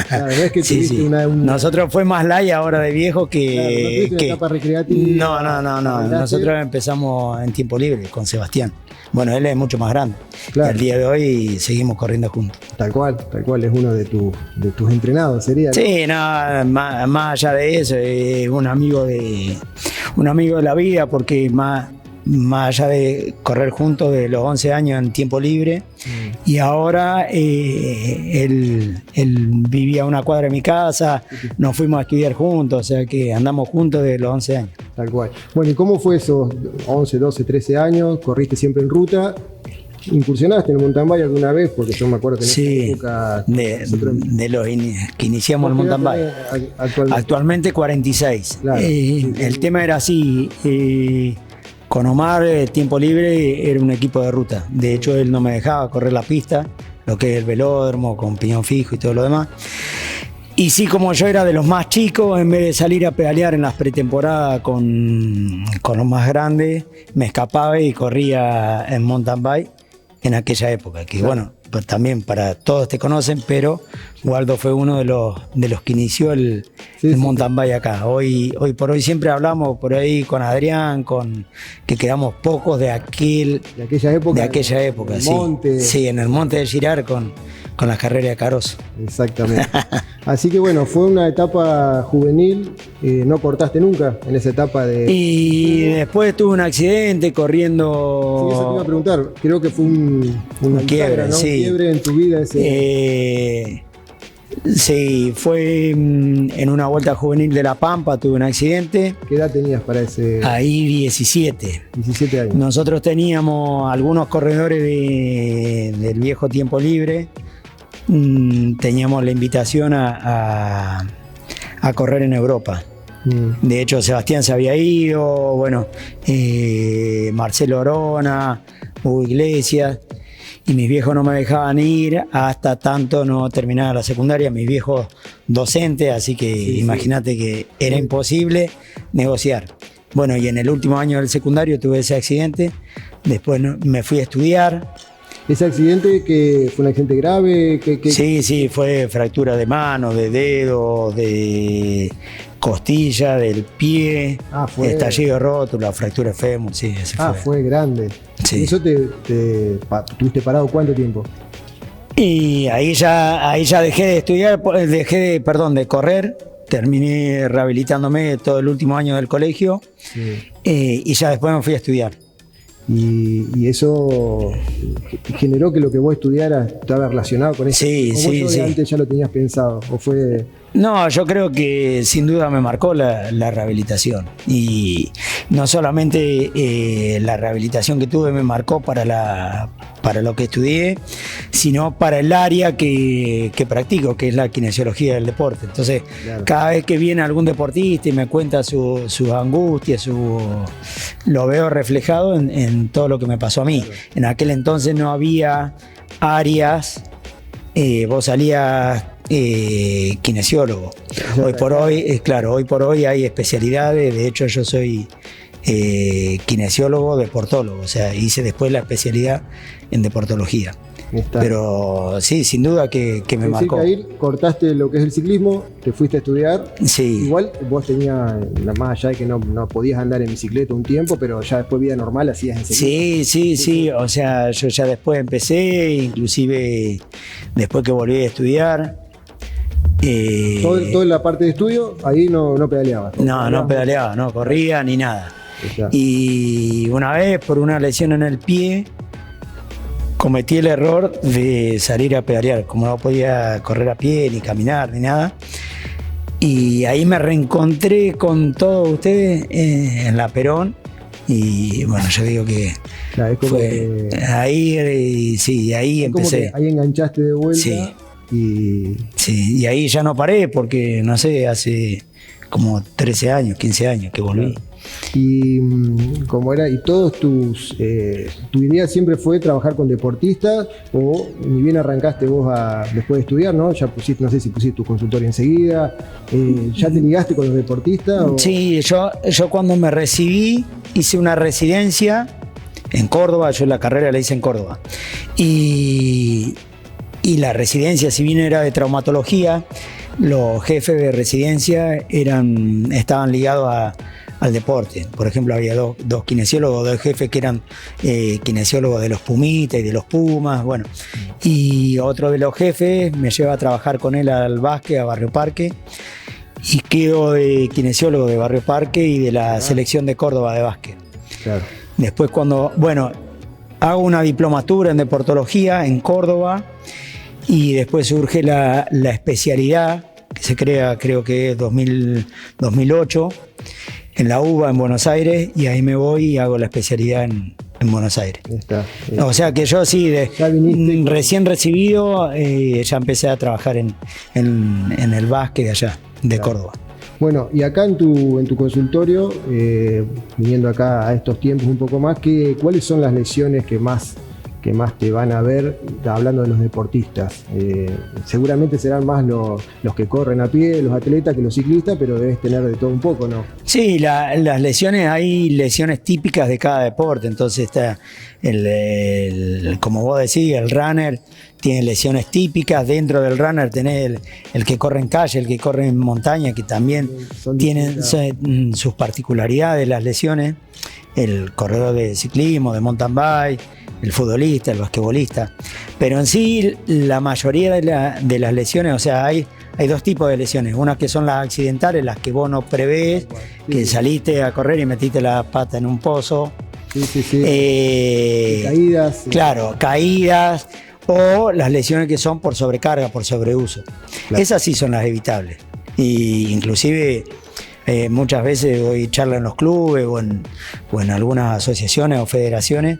Claro, no es que tuviste una... Nosotros fue más light ahora de viejo que... Claro, no una etapa recreativa. No. Nosotros empezamos en tiempo libre con Sebastián. Bueno, él es mucho más grande. Claro. El día de hoy seguimos corriendo juntos. Tal cual, es uno de tus entrenados, sería. Sí, no, más allá de eso, es un amigo de la vida, porque más allá de correr juntos de los 11 años en tiempo libre, y ahora él vivía a una cuadra de mi casa, nos fuimos a estudiar juntos, o sea que andamos juntos desde los 11 años. Tal cual. Bueno, ¿y cómo fue esos 11, 12, 13 años? ¿Corriste siempre en ruta? ¿Incursionaste en el mountain bike alguna vez? Porque yo me acuerdo que en esa época... de los que iniciamos el mountain bike. Actualmente 46. Claro, el tema era así... con Omar, el tiempo libre era un equipo de ruta. De hecho, él no me dejaba correr la pista, lo que es el velódromo, con piñón fijo y todo lo demás. Y sí, como yo era de los más chicos, en vez de salir a pedalear en las pretemporadas con los más grandes, me escapaba y corría en mountain bike en aquella época. Que bueno, pues también para todos te conocen, pero Waldo fue uno de los que inició el mountain bike acá. Hoy por hoy siempre hablamos por ahí con Adrián, que quedamos pocos de aquella época. En el monte. Sí, en el monte de Girar con las carreras de Caroso. Exactamente. Así que bueno, fue una etapa juvenil, no cortaste nunca en esa etapa de... Y después tuve un accidente corriendo... Sí, eso te iba a preguntar, creo que fue una quiebre, ¿no? Sí. Un quiebre en tu vida ese... Sí, fue en una vuelta juvenil de La Pampa, tuve un accidente. ¿Qué edad tenías para ese...? Ahí 17. 17 años. Nosotros teníamos algunos corredores del viejo tiempo libre. Teníamos la invitación a correr en Europa. De hecho, Sebastián se había ido, bueno, Marcelo Orona, Hugo Iglesias, y mis viejos no me dejaban ir hasta tanto no terminara la secundaria, mis viejos docentes, así que sí, imagínate que era imposible negociar. Bueno, y en el último año del secundario tuve ese accidente, después me fui a estudiar. ¿Ese accidente que fue un accidente grave? Sí, fue fractura de mano, de dedo, de costilla, del pie, estallido de rótula, fractura de fémur, sí, ese fue. Fue grande. Sí. ¿Eso tuviste parado cuánto tiempo? Y ahí ya dejé de estudiar, de correr, terminé rehabilitándome todo el último año del colegio, y ya después me fui a estudiar. Y eso generó que lo que vos estudiaras estaba relacionado con eso. Sí. ¿Antes ya lo tenías pensado? ¿O fue...? No, yo creo que sin duda me marcó la rehabilitación. Y no solamente la rehabilitación que tuve me marcó para lo que estudié, sino para el área que practico, que es la kinesiología del deporte. Entonces, claro, cada vez que viene algún deportista y me cuenta sus angustias, lo veo reflejado en todo lo que me pasó a mí. Claro. En aquel entonces no había áreas, vos salías kinesiólogo. Hoy por hoy hay especialidades. De hecho, yo soy kinesiólogo deportólogo, o sea, hice después la especialidad en deportología. Pero sí, sin duda que me marcó. Que ahí cortaste lo que es el ciclismo, te fuiste a estudiar. Sí. Igual vos tenías, más allá de que no podías andar en bicicleta un tiempo, pero ya después vida normal hacías enseguida. Sí, o sea, yo ya después empecé, inclusive después que volví a estudiar. Toda la parte de estudio, ahí no pedaleabas. No pedaleaba, no corría ni nada. Y una vez, por una lesión en el pie, cometí el error de salir a pedalear, como no podía correr a pie, ni caminar, ni nada. Y ahí me reencontré con todos ustedes en la Perón. Y bueno, yo digo que fue ahí, ahí empecé. Ahí enganchaste de vuelta. Sí. Y ahí ya no paré porque, no sé, hace como 13 años, 15 años que volví. Y como era, y todos tu idea siempre fue trabajar con deportistas, o ni bien arrancaste vos después de estudiar, ¿no? Ya pusiste, no sé si pusiste tu consultorio enseguida, ¿ya te ligaste con los deportistas? ¿O? Sí, yo cuando me recibí hice una residencia en Córdoba, yo la carrera la hice en Córdoba. Y la residencia, si bien era de traumatología, los jefes de residencia estaban ligados al deporte. Por ejemplo, había dos kinesiólogos, dos jefes que eran kinesiólogos de los Pumitas y de los Pumas, bueno. Y otro de los jefes me lleva a trabajar con él al básquet, a Barrio Parque, y quedo de kinesiólogo de Barrio Parque y de la selección de Córdoba de básquet. Claro. Después hago una diplomatura en deportología en Córdoba, y después surge la especialidad que se crea, creo que es 2008, en la UBA en Buenos Aires, y ahí me voy y hago la especialidad en Buenos Aires. O sea que yo sí, recién recibido, ya empecé a trabajar en el básquet de allá, de Córdoba. Bueno, y acá en tu consultorio, viniendo acá a estos tiempos un poco más, ¿cuáles son las lesiones que más te van a ver, hablando de los deportistas? Seguramente serán más los que corren a pie, los atletas, que los ciclistas, pero debes tener de todo un poco, ¿no? Sí, las lesiones, hay lesiones típicas de cada deporte. Entonces está como vos decís, el runner tiene lesiones típicas. Dentro del runner tenés el que corre en calle, el que corre en montaña, que también tienen sus particularidades, las lesiones. El corredor de ciclismo, de mountain bike, el futbolista, el basquetbolista. Pero en sí, la mayoría de las lesiones, o sea, hay hay dos tipos de lesiones. Unas que son las accidentales, las que vos no prevés, que saliste a correr y metiste la pata en un pozo. Caídas. Claro, caídas. O las lesiones que son por sobrecarga, por sobreuso. Claro. Esas sí son las evitables. Y inclusive muchas veces doy charlas en los clubes o en algunas asociaciones o federaciones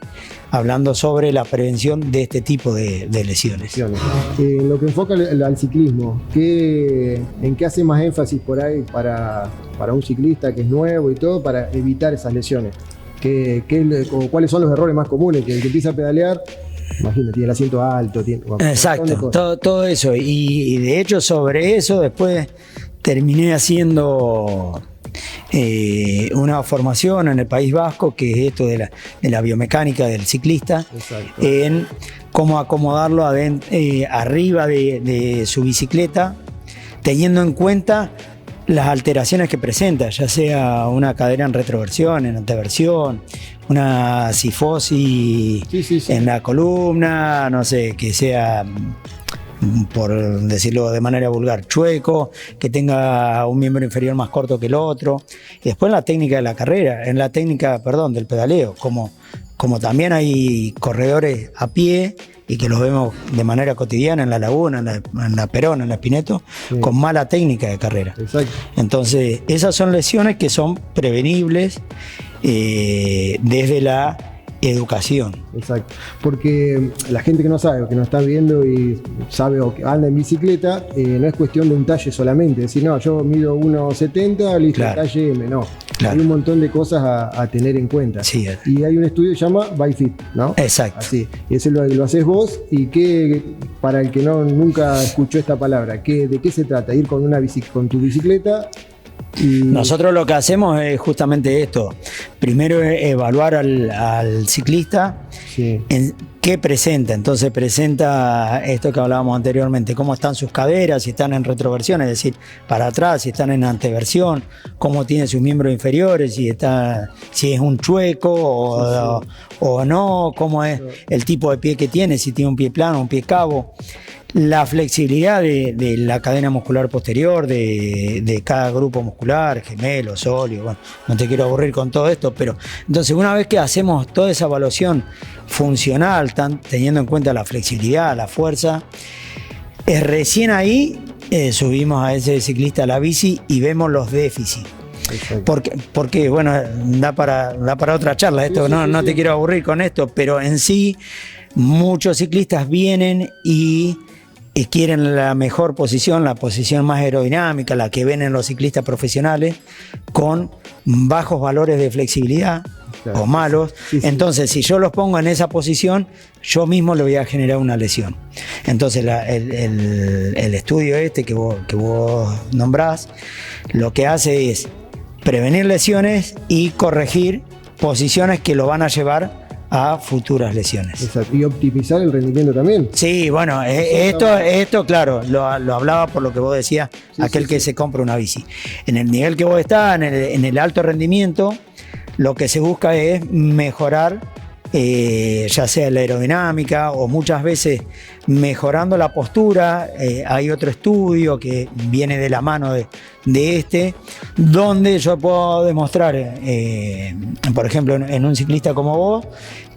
hablando sobre la prevención de este tipo de lesiones. En lo que enfoca al ciclismo, ¿en qué hace más énfasis por ahí para un ciclista que es nuevo y todo para evitar esas lesiones? ¿Cuáles son los errores más comunes? Que el que empieza a pedalear, imagínate, tiene el asiento alto. Exacto, todo eso. Y de hecho sobre eso después terminé haciendo una formación en el País Vasco, que es esto de la biomecánica del ciclista. Exacto. En cómo acomodarlo arriba de su bicicleta, teniendo en cuenta las alteraciones que presenta, ya sea una cadera en retroversión, en anteversión, una cifosis en la columna, no sé, que sea, por decirlo de manera vulgar, chueco, que tenga un miembro inferior más corto que el otro. Y después en la técnica de la carrera, del pedaleo, como también hay corredores a pie y que los vemos de manera cotidiana en la Laguna, en la Perón, en la Espineto, con mala técnica de carrera. Exacto. Entonces, esas son lesiones que son prevenibles desde la educación. Exacto, porque la gente que no sabe o que no está viendo y sabe o que anda en bicicleta, no es cuestión de un talle solamente, decir, no, yo mido 1,70, listo, claro, talle M, no. Claro. Hay un montón de cosas a tener en cuenta. Sí. Y hay un estudio que se llama BikeFit, ¿no? Exacto. Así. Y ese lo haces vos. Y para el que nunca escuchó esta palabra, ¿de qué se trata? Ir con tu bicicleta. Nosotros lo que hacemos es justamente esto. Primero evaluar al ciclista en qué presenta. Entonces presenta esto que hablábamos anteriormente, cómo están sus caderas, si están en retroversión, es decir, para atrás, si están en anteversión, cómo tiene sus miembros inferiores, si es un chueco o no, cómo es el tipo de pie que tiene, si tiene un pie plano, un pie cabo. La flexibilidad de la cadena muscular posterior, de cada grupo muscular, gemelo, sólido, bueno, no te quiero aburrir con todo esto, pero entonces una vez que hacemos toda esa evaluación funcional, teniendo en cuenta la flexibilidad, la fuerza, recién ahí subimos a ese ciclista a la bici y vemos los déficits. Porque bueno, da para otra charla esto, no te quiero aburrir con esto, pero en sí muchos ciclistas vienen y quieren la mejor posición, la posición más aerodinámica, la que ven en los ciclistas profesionales, con bajos valores de flexibilidad, claro, o malos. Entonces, si yo los pongo en esa posición, yo mismo le voy a generar una lesión. Entonces, el estudio que vos nombrás, lo que hace es prevenir lesiones y corregir posiciones que lo van a llevar a futuras lesiones. Exacto. Y optimizar el rendimiento también. Sí, bueno, esto claro, lo hablaba por lo que vos decías, aquel que se compra una bici. En el nivel que vos estás, en el alto rendimiento, lo que se busca es mejorar, ya sea la aerodinámica o muchas veces mejorando la postura. Hay otro estudio que viene de la mano de donde yo puedo demostrar, por ejemplo, en un ciclista como vos,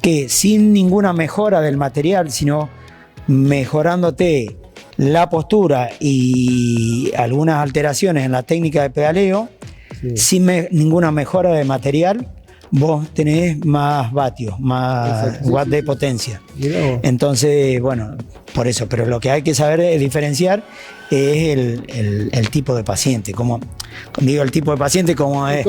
que sin ninguna mejora del material, sino mejorándote la postura y algunas alteraciones en la técnica de pedaleo, sin ninguna mejora de material, vos tenés más vatios, más watts de potencia. Entonces, bueno, por eso, pero lo que hay que saber diferenciar es el tipo de paciente. Como digo, el tipo de paciente, como es.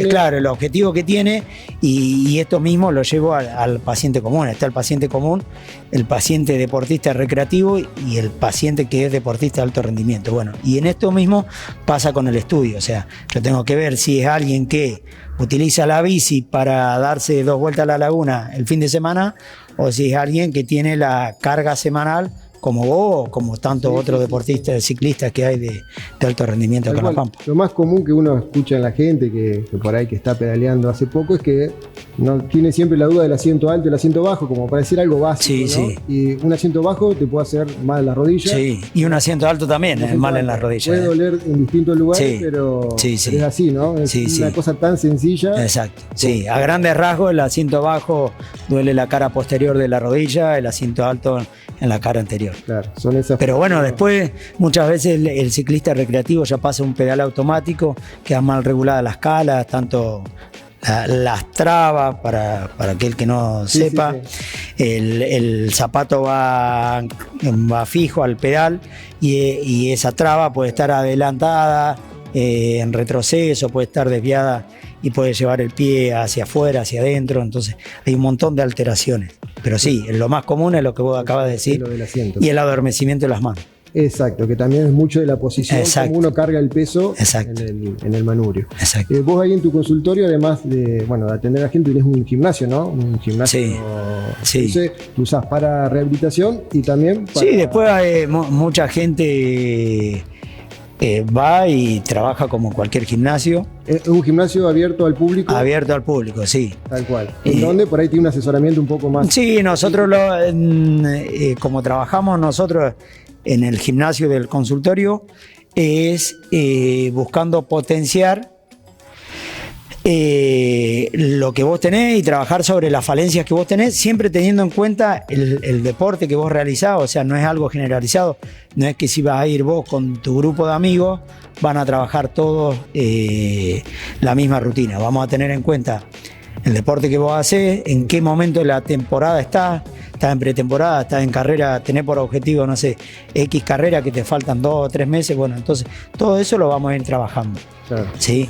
Claro, el objetivo que tiene, y esto mismo lo llevo al paciente común. Está el paciente común, el paciente deportista recreativo y el paciente que es deportista de alto rendimiento. Bueno, y en esto mismo pasa con el estudio. O sea, yo tengo que ver si es alguien que utiliza la bici para darse 2 vueltas a la laguna el fin de semana, o si es alguien que tiene la carga semanal como vos o como tantos otros deportistas, ciclistas que hay de alto rendimiento acá en La Pampa. Lo más común que uno escucha en la gente que por ahí que está pedaleando hace poco es que no tiene siempre la duda del asiento alto y el asiento bajo, como para decir algo básico, sí, ¿no? sí. Y un asiento bajo te puede hacer mal en las rodillas. Sí, y un asiento alto también es mal en las rodillas. Puede doler en distintos lugares, sí, pero, sí, pero es así, ¿no? Es una cosa tan sencilla. Exacto, sí. A grandes rasgos, el asiento bajo duele la cara posterior de la rodilla, el asiento alto en la cara anterior. Claro, son esas. Pero bueno, después muchas veces el ciclista recreativo ya pasa un pedal automático, quedan mal reguladas las calas, tanto las trabas, para aquel que no sepa, el zapato va fijo al pedal y esa traba puede estar adelantada, en retroceso, puede estar desviada y puede llevar el pie hacia afuera, hacia adentro, entonces hay un montón de alteraciones. Pero sí, lo más común es lo que vos acabas de decir, y el adormecimiento de las manos. Exacto, que también es mucho de la posición, como uno carga el peso en el manubrio. Vos ahí en tu consultorio, además de atender a la gente, tenés un gimnasio, ¿no? Un gimnasio. Sí. Entonces, tú usás para rehabilitación y también para... Sí, después hay mucha gente va y trabaja como cualquier gimnasio. ¿Es un gimnasio abierto al público? Abierto al público, sí. Tal cual. ¿En dónde? Por ahí tiene un asesoramiento un poco más... Sí, nosotros como trabajamos nosotros en el gimnasio del consultorio, es buscando potenciar lo que vos tenés y trabajar sobre las falencias que vos tenés, siempre teniendo en cuenta el deporte que vos realizás. O sea, no es algo generalizado, no es que si vas a ir vos con tu grupo de amigos van a trabajar todos la misma rutina. Vamos a tener en cuenta el deporte que vos hacés, en qué momento de la temporada estás en pretemporada, estás en carrera, tenés por objetivo, no sé, X carrera que te faltan 2 o 3 meses, bueno, entonces todo eso lo vamos a ir trabajando. Claro. Sí.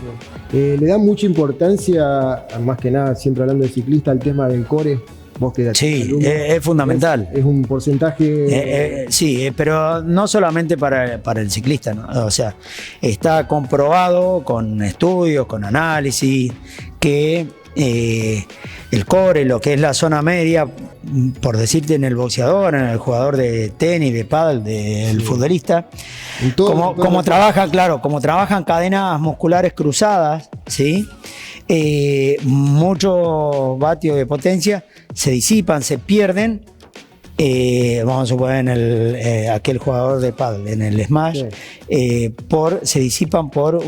Le da mucha importancia, más que nada, siempre hablando de ciclista, al tema del core. Vos que sí, es fundamental. Es un porcentaje... sí, pero no solamente para el ciclista, ¿no? O sea, está comprobado con estudios, con análisis, que el core, lo que es la zona media, por decirte, en el boxeador, en el jugador de tenis, de pádel, del futbolista, como trabajan cadenas musculares cruzadas, ¿sí? Muchos vatios de potencia se disipan, se pierden. Vamos a suponer en aquel jugador de pádel, en el smash, se disipan por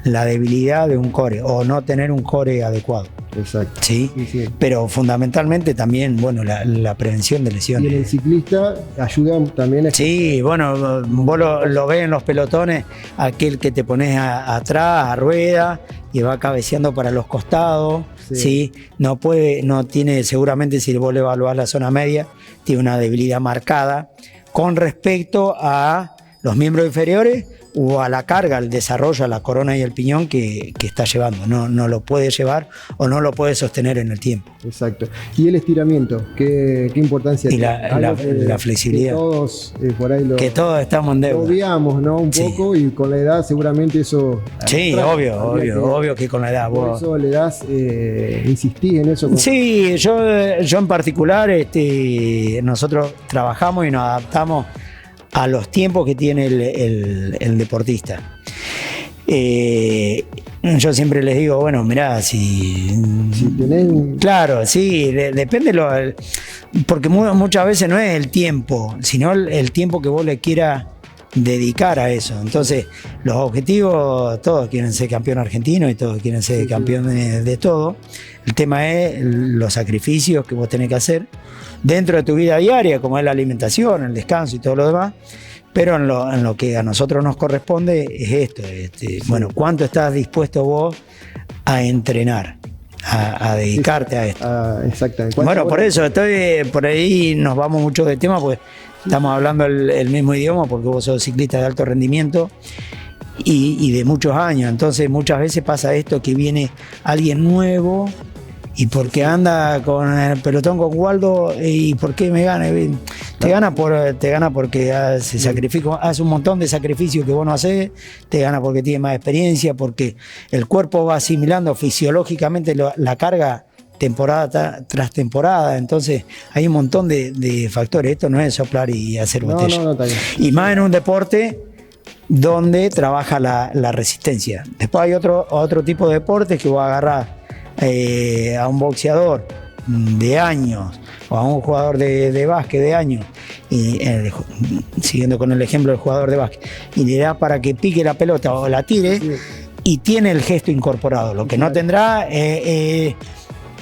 la debilidad de un core o no tener un core adecuado. Exacto. ¿Sí? Sí. Pero fundamentalmente también, la prevención de lesiones. Y en el ciclista ayuda también a... Sí, vos lo ves en los pelotones, aquel que te pones atrás, a rueda, y va cabeceando para los costados. ¿sí? No tiene, seguramente si vos le evaluás la zona media, tiene una debilidad marcada con respecto a los miembros inferiores o a la carga, al desarrollo, a la corona y el piñón que está llevando. No lo puede llevar o no lo puede sostener en el tiempo. Exacto. Y el estiramiento, ¿qué importancia tiene? Y la flexibilidad. Que todos estamos en deuda. Lo obviamos, ¿no? Un poco, y con la edad seguramente eso... Sí, obvio que con la edad. Por eso le das, insistís en eso. Sí, yo en particular, nosotros trabajamos y nos adaptamos a los tiempos que tiene el deportista. Yo siempre les digo, mirá, si tenés... Claro, sí, depende, porque muchas veces no es el tiempo, sino el tiempo que vos le quieras dedicar a eso. Entonces, los objetivos, todos quieren ser campeón argentino y todos quieren ser campeón de todo. El tema es los sacrificios que vos tenés que hacer dentro de tu vida diaria, como es la alimentación, el descanso y todo lo demás. Pero en lo que a nosotros nos corresponde es esto. ¿Cuánto estás dispuesto vos a entrenar? A dedicarte a esto. Exactamente. Por eso por ahí nos vamos mucho de tema, porque estamos hablando el mismo idioma, porque vos sos ciclista de alto rendimiento y de muchos años. Entonces muchas veces pasa esto, que viene alguien nuevo y porque anda con el pelotón con Waldo, ¿y por qué me gana? Te gana porque hace un montón de sacrificios que vos no hacés, te gana porque tiene más experiencia, porque el cuerpo va asimilando fisiológicamente la carga temporada tras temporada. Entonces hay un montón de factores. Esto no es soplar y hacer botella. No, está bien. Y más en un deporte donde trabaja la resistencia. Después hay otro tipo de deportes que vos agarrás a un boxeador de años o a un jugador de básquet de años, y siguiendo con el ejemplo del jugador de básquet, y le da para que pique la pelota o la tire, sí, y tiene el gesto incorporado. Lo que no tendrá es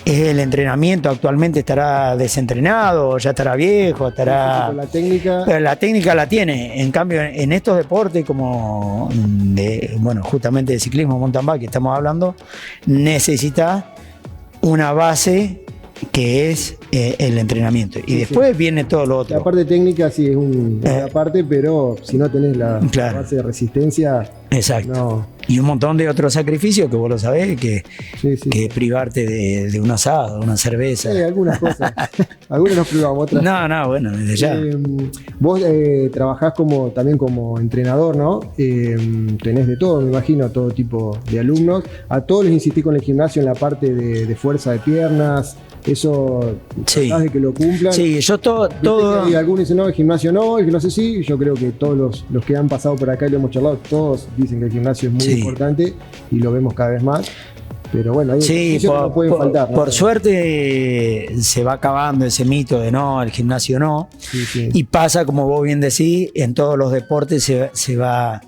el entrenamiento. Actualmente estará desentrenado, ya estará viejo, estará... La técnica... Pero la técnica la tiene. En cambio, en estos deportes como justamente de ciclismo, mountain bike que estamos hablando, necesita una base que es el entrenamiento. Y después viene todo lo otro. La parte técnica sí es una parte, pero si no tenés la base de resistencia... Exacto. No. Y un montón de otros sacrificios que vos lo sabés, que privarte de un asado, de una cerveza. Algunas cosas. Algunas nos privamos, otras. No, bueno, desde ya. Vos trabajás también como entrenador, ¿no? Tenés de todo, me imagino, todo tipo de alumnos. A todos les insistí con el gimnasio en la parte de fuerza de piernas. Eso, tratás de que lo cumplan. Sí, yo todo. Y algunos dicen, no, el gimnasio sí. Yo creo que todos los que han pasado por acá y lo hemos charlado, todos dicen que el gimnasio es muy importante y lo vemos cada vez más. Pero bueno, ahí no pueden faltar. Por suerte se va acabando ese mito de no, el gimnasio no. Sí. Y pasa, como vos bien decís, en todos los deportes se va.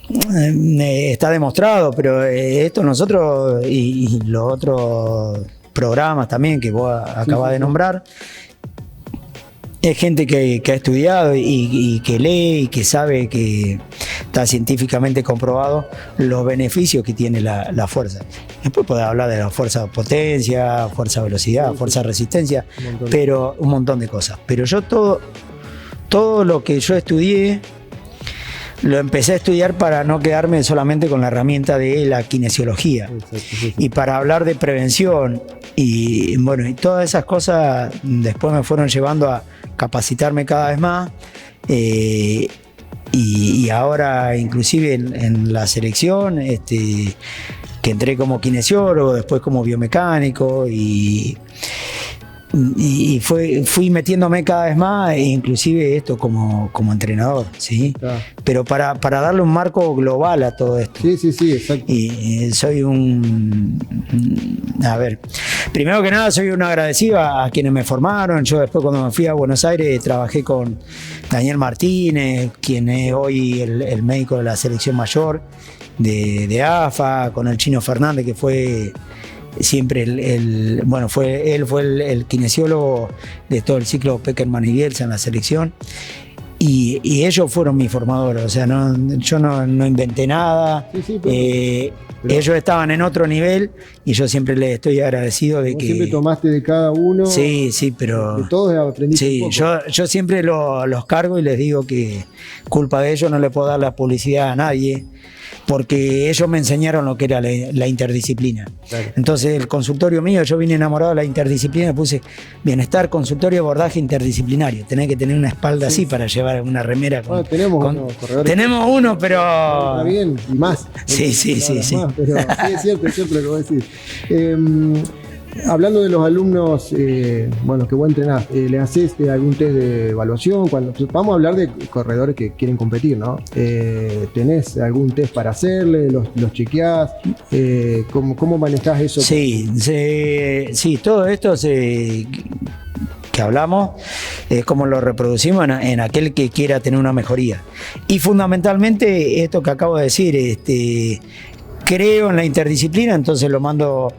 Está demostrado, pero esto nosotros y los otros programas también que vos acabás de nombrar, es gente que ha estudiado y que lee y que sabe, que está científicamente comprobado los beneficios que tiene la fuerza. Después podés hablar de la fuerza potencia, fuerza velocidad, fuerza resistencia, pero un montón de cosas. Pero yo todo lo que yo estudié lo empecé a estudiar para no quedarme solamente con la herramienta de la kinesiología. Y para hablar de prevención y todas esas cosas después me fueron llevando a capacitarme cada vez más, y ahora inclusive en la selección, que entré como kinesiólogo, después como biomecánico y fui metiéndome cada vez más, inclusive esto como entrenador, ¿sí? Claro. Pero para darle un marco global a todo esto. Sí, exacto. Y soy primero que nada soy un agradecido a quienes me formaron. Yo después, cuando me fui a Buenos Aires, trabajé con Daniel Martínez, quien es hoy el médico de la selección mayor de AFA, con el Chino Fernández, que fue siempre él fue el kinesiólogo de todo el ciclo Peckerman y Bielsa en la selección, y ellos fueron mis formadores. O sea, yo no inventé nada. Pero ellos estaban en otro nivel y yo siempre les estoy agradecido de que siempre tomaste de cada uno. Sí, pero de todos aprendiste un poco. Yo siempre los cargo y les digo que culpa de ellos no le puedo dar la publicidad a nadie, porque ellos me enseñaron lo que era la interdisciplina. Claro. Entonces el consultorio mío, yo vine enamorado de la interdisciplina, puse bienestar, consultorio, abordaje interdisciplinario. Tenés que tener una espalda así para llevar una remera. Tenemos uno, pero... Está bien, y más. Sí. Más, pero es cierto lo que vos decís. Hablando de los alumnos, que vos entrenás, ¿le haces algún test de evaluación? Vamos a hablar de corredores que quieren competir, ¿no? ¿Tenés algún test para hacerle? ¿Los chequeás? ¿Cómo manejás eso? Sí, todo esto que hablamos es como lo reproducimos en aquel que quiera tener una mejoría. Y fundamentalmente esto que acabo de decir, creo en la interdisciplina, entonces lo mando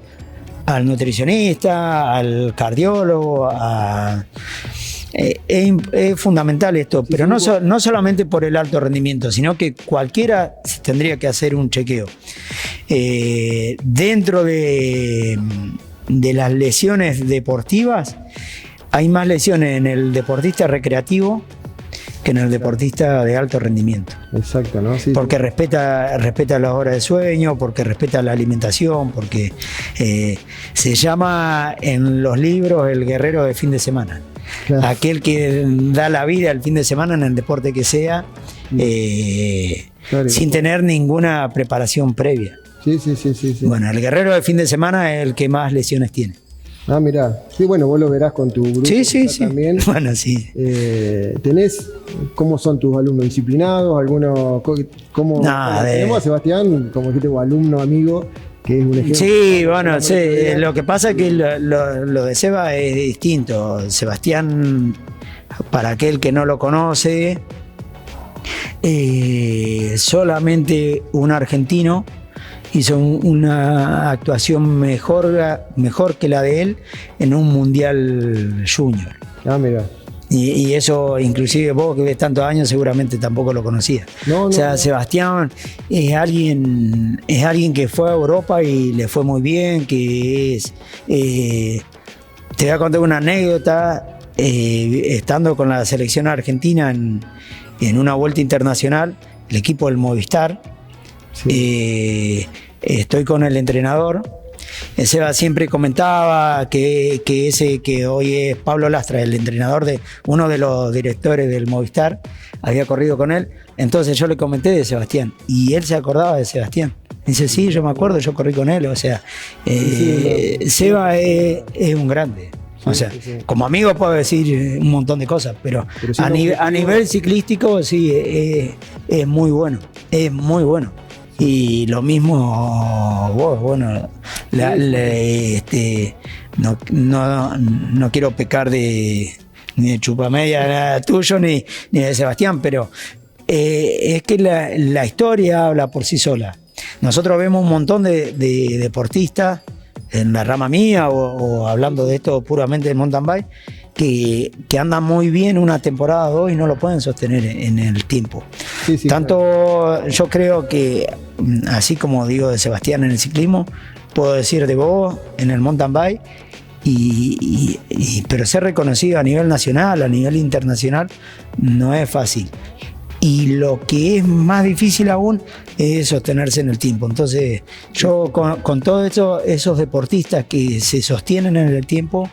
al nutricionista, al cardiólogo, es fundamental esto, pero no solamente por el alto rendimiento, sino que cualquiera tendría que hacer un chequeo. Dentro de las lesiones deportivas, hay más lesiones en el deportista recreativo que en el deportista de alto rendimiento. Exacto, ¿no? Sí, porque respeta las horas de sueño, porque respeta la alimentación, porque se llama en los libros el guerrero de fin de semana. Claro. Aquel que da la vida el fin de semana en el deporte que sea, sin tener ninguna preparación previa. Sí. Bueno, el guerrero de fin de semana es el que más lesiones tiene. Ah, mirá. Sí, vos lo verás con tu grupo. Sí. También. Bueno, sí. ¿Cómo son tus alumnos? ¿Disciplinados? ¿Algunos? Tenemos a Sebastián, como dijiste, alumno, amigo, que es un ejemplo. Sí, bueno, sí, lo que pasa es que lo de Seba es distinto. Sebastián, para aquel que no lo conoce, solamente un argentino hizo una actuación mejor que la de él en un Mundial Junior. Ah, mira. Y eso, inclusive vos que ves tantos años, seguramente tampoco lo conocías. O sea, Sebastián es alguien que fue a Europa y le fue muy bien, que es... te voy a contar una anécdota. Estando con la selección argentina en una vuelta internacional, el equipo del Movistar, sí. Estoy con el entrenador. Seba siempre comentaba que hoy es Pablo Lastra, el entrenador de uno de los directores del Movistar, había corrido con él. Entonces yo le comenté de Sebastián y él se acordaba de Sebastián. Dice, sí, yo me acuerdo, yo corrí con él. O sea, Seba es un grande. O sea, como amigo puedo decir un montón de cosas, pero a nivel ciclístico sí, es muy bueno, es muy bueno. Y lo mismo vos, bueno, no quiero pecar ni de chupamedia tuyo ni de Sebastián, pero es que la historia habla por sí sola. Nosotros vemos un montón de deportistas en la rama mía o hablando de esto puramente de mountain bike que andan muy bien una temporada o dos y no lo pueden sostener en el tiempo. Sí, tanto claro. Yo creo que así como digo de Sebastián en el ciclismo, puedo decir de vos en el mountain bike, pero ser reconocido a nivel nacional, a nivel internacional, no es fácil. Y lo que es más difícil aún es sostenerse en el tiempo. Entonces, yo con todos esos deportistas que se sostienen en el tiempo,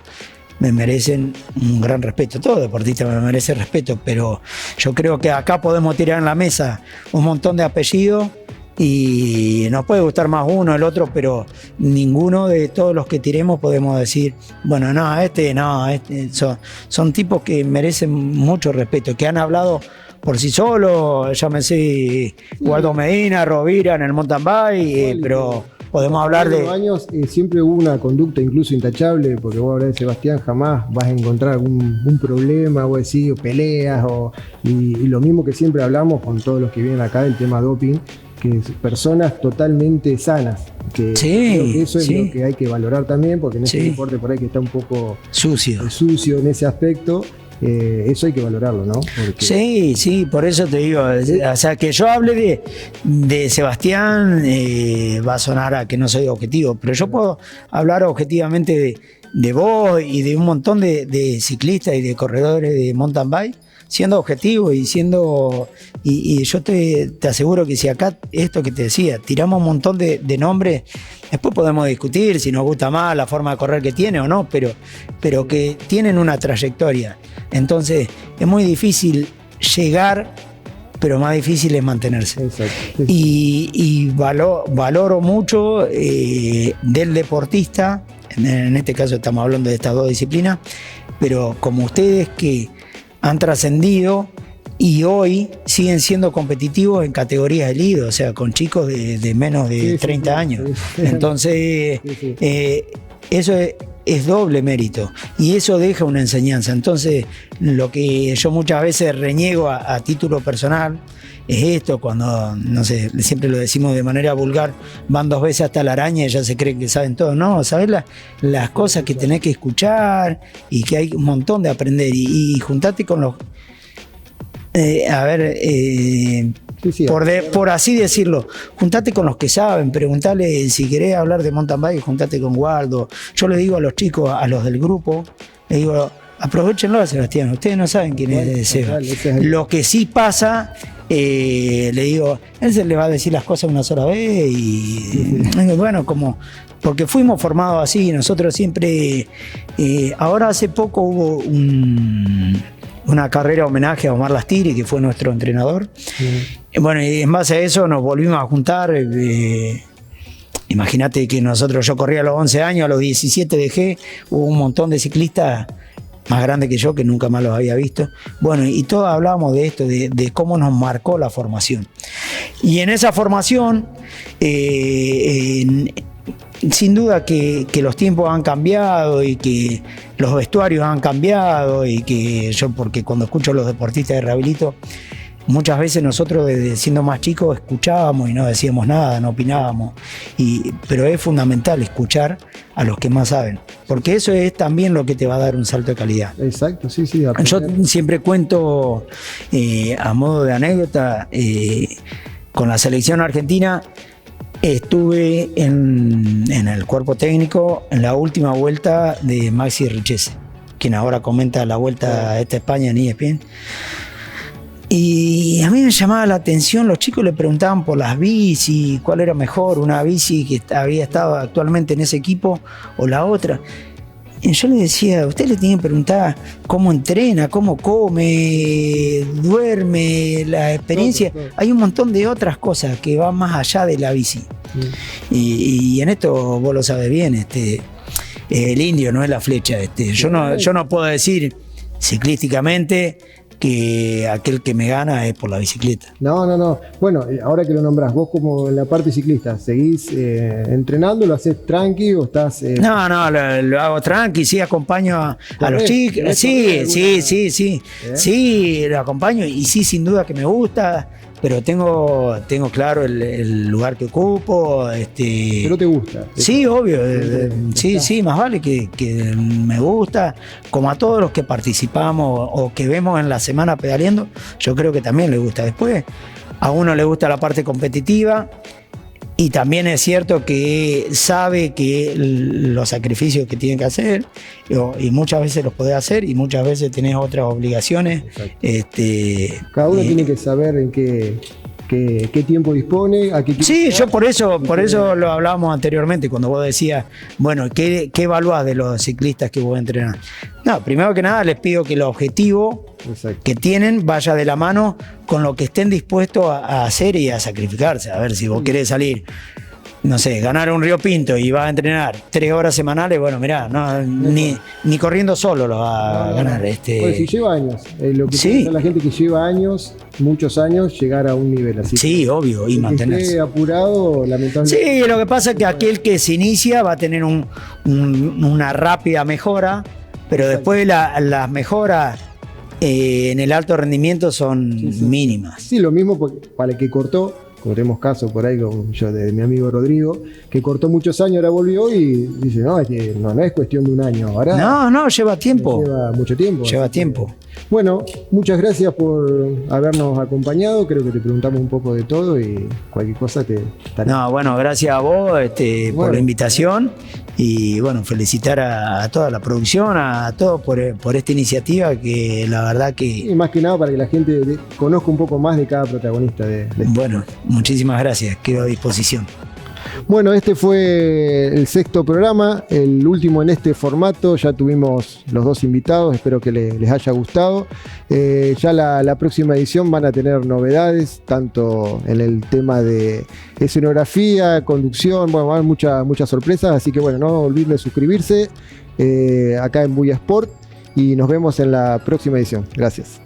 me merecen un gran respeto. Todo deportista me merece respeto, pero yo creo que acá podemos tirar en la mesa un montón de apellidos y nos puede gustar más uno, el otro, pero ninguno de todos los que tiremos podemos decir, bueno, son tipos que merecen mucho respeto, que han hablado por sí solos, llámese Waldo Medina, Rovira en el mountain bike, pero podemos hablar de... años siempre hubo una conducta incluso intachable, porque vos hablas de Sebastián, jamás vas a encontrar algún problema, o decir, o peleas, y lo mismo que siempre hablamos con todos los que vienen acá del tema doping, que personas totalmente sanas, que creo que eso es lo que hay que valorar también, porque en este deporte por ahí que está un poco sucio en ese aspecto. Eso hay que valorarlo, ¿no? Porque... Sí, por eso te digo, o sea, que yo hable de Sebastián va a sonar a que no soy objetivo, pero yo puedo hablar objetivamente de vos y de un montón de ciclistas y de corredores de mountain bike, siendo objetivo y yo te aseguro que si acá, esto que te decía, tiramos un montón de nombres, después podemos discutir si nos gusta más la forma de correr que tiene o no, pero que tienen una trayectoria. Entonces es muy difícil llegar, pero más difícil es mantenerse. Exacto. Y valoro mucho del deportista, en este caso estamos hablando de estas dos disciplinas, pero como ustedes que han trascendido y hoy siguen siendo competitivos en categorías elite, o sea, con chicos de menos de 30 años. Entonces, eso es doble mérito y eso deja una enseñanza. Entonces, lo que yo muchas veces reniego a título personal es esto, cuando, no sé, siempre lo decimos de manera vulgar, van 2 veces hasta la araña y ya se creen que saben todo. No, sabés las cosas que tenés que escuchar y que hay un montón de aprender y juntate con los... por así decirlo, juntate con los que saben, preguntale si querés hablar de mountain bike, juntate con Waldo. Yo le digo a los chicos, a los del grupo, les digo, aprovechenlo a Sebastián, ustedes no saben quién es Seba. Lo que sí pasa, le digo, él se le va a decir las cosas una sola vez y bueno, como... Porque fuimos formados así, nosotros siempre... ahora hace poco hubo una carrera homenaje a Omar Lastiri, que fue nuestro entrenador. Bueno, y en base a eso nos volvimos a juntar. Imagínate que yo corría a los 11 años, a los 17 dejé, hubo un montón de ciclistas más grandes que yo, que nunca más los había visto. Bueno, y todos hablábamos de esto, de cómo nos marcó la formación. Y en esa formación, sin duda que los tiempos han cambiado y que los vestuarios han cambiado y que porque cuando escucho a los deportistas de Rehabilito, muchas veces nosotros desde siendo más chicos escuchábamos y no decíamos nada, no opinábamos, pero es fundamental escuchar a los que más saben, porque eso es también lo que te va a dar un salto de calidad. Exacto, sí. Yo siempre cuento a modo de anécdota, con la selección argentina estuve en el cuerpo técnico en la última vuelta de Maxi Richese, quien ahora comenta la vuelta a España en ESPN. Y a mí me llamaba la atención, los chicos le preguntaban por las bici, cuál era mejor, una bici que había estado actualmente en ese equipo o la otra. Y yo le decía, usted le tiene que preguntar cómo entrena, cómo come, duerme, la experiencia. Todo. Hay un montón de otras cosas que van más allá de la bici. Y en esto vos lo sabes bien, el indio no es la flecha. Yo no puedo decir ciclísticamente que aquel que me gana es por la bicicleta. No. Bueno, ahora que lo nombrás, vos como en la parte ciclista, ¿seguís entrenando? ¿Lo haces tranqui o estás...? No, lo hago tranqui, sí, acompaño a los chicos. Sí, lo acompaño y sí, sin duda que me gusta, pero tengo claro el lugar que ocupo. ¿Pero te gusta? Sí, obvio. Sí, más vale que me gusta. Como a todos los que participamos o que vemos en la semana pedaleando, yo creo que también le gusta. Después, a uno le gusta la parte competitiva y también es cierto que sabe que los sacrificios que tiene que hacer y muchas veces los podés hacer y muchas veces tenés otras obligaciones. Cada uno tiene que saber en qué tiempo dispone, a qué sí, yo por eso lo hablábamos anteriormente, cuando vos decías, bueno, ¿qué evaluás de los ciclistas que vos entrenás? No, primero que nada les pido que el objetivo que tienen vaya de la mano con lo que estén dispuestos a hacer y a sacrificarse. A ver, si vos querés salir, no sé, ganar un Río Pinto y vas a entrenar 3 horas semanales, bueno, mirá, ni corriendo solo lo va a ganar. Bueno, si lleva años, lo que piensa la gente que lleva años, muchos años, llegar a un nivel así. Sí, obvio, y mantenerse. Que esté apurado, lamentablemente. Sí, lo que pasa es que aquel que se inicia va a tener una rápida mejora, pero después las mejoras en el alto rendimiento son mínimas. Sí, lo mismo para el que cortó. Tenemos caso por ahí como yo de mi amigo Rodrigo, que cortó muchos años, ahora volvió y dice, no es cuestión de un año. Ahora no, lleva tiempo. Lleva mucho tiempo. Lleva tiempo. Bueno, muchas gracias por habernos acompañado. Creo que te preguntamos un poco de todo y cualquier cosa te... No, bueno, gracias a vos por la invitación y bueno, felicitar a toda la producción, a todos por esta iniciativa que la verdad que... Y más que nada para que la gente conozca un poco más de cada protagonista de Bueno, muchísimas gracias, quedo a disposición. Bueno, este fue el 6º programa, el último en este formato. Ya tuvimos los 2 invitados, espero que les haya gustado. Ya la próxima edición van a tener novedades, tanto en el tema de escenografía, conducción, bueno, van a haber muchas sorpresas, así que bueno, no olviden suscribirse acá en Buya Sport y nos vemos en la próxima edición. Gracias.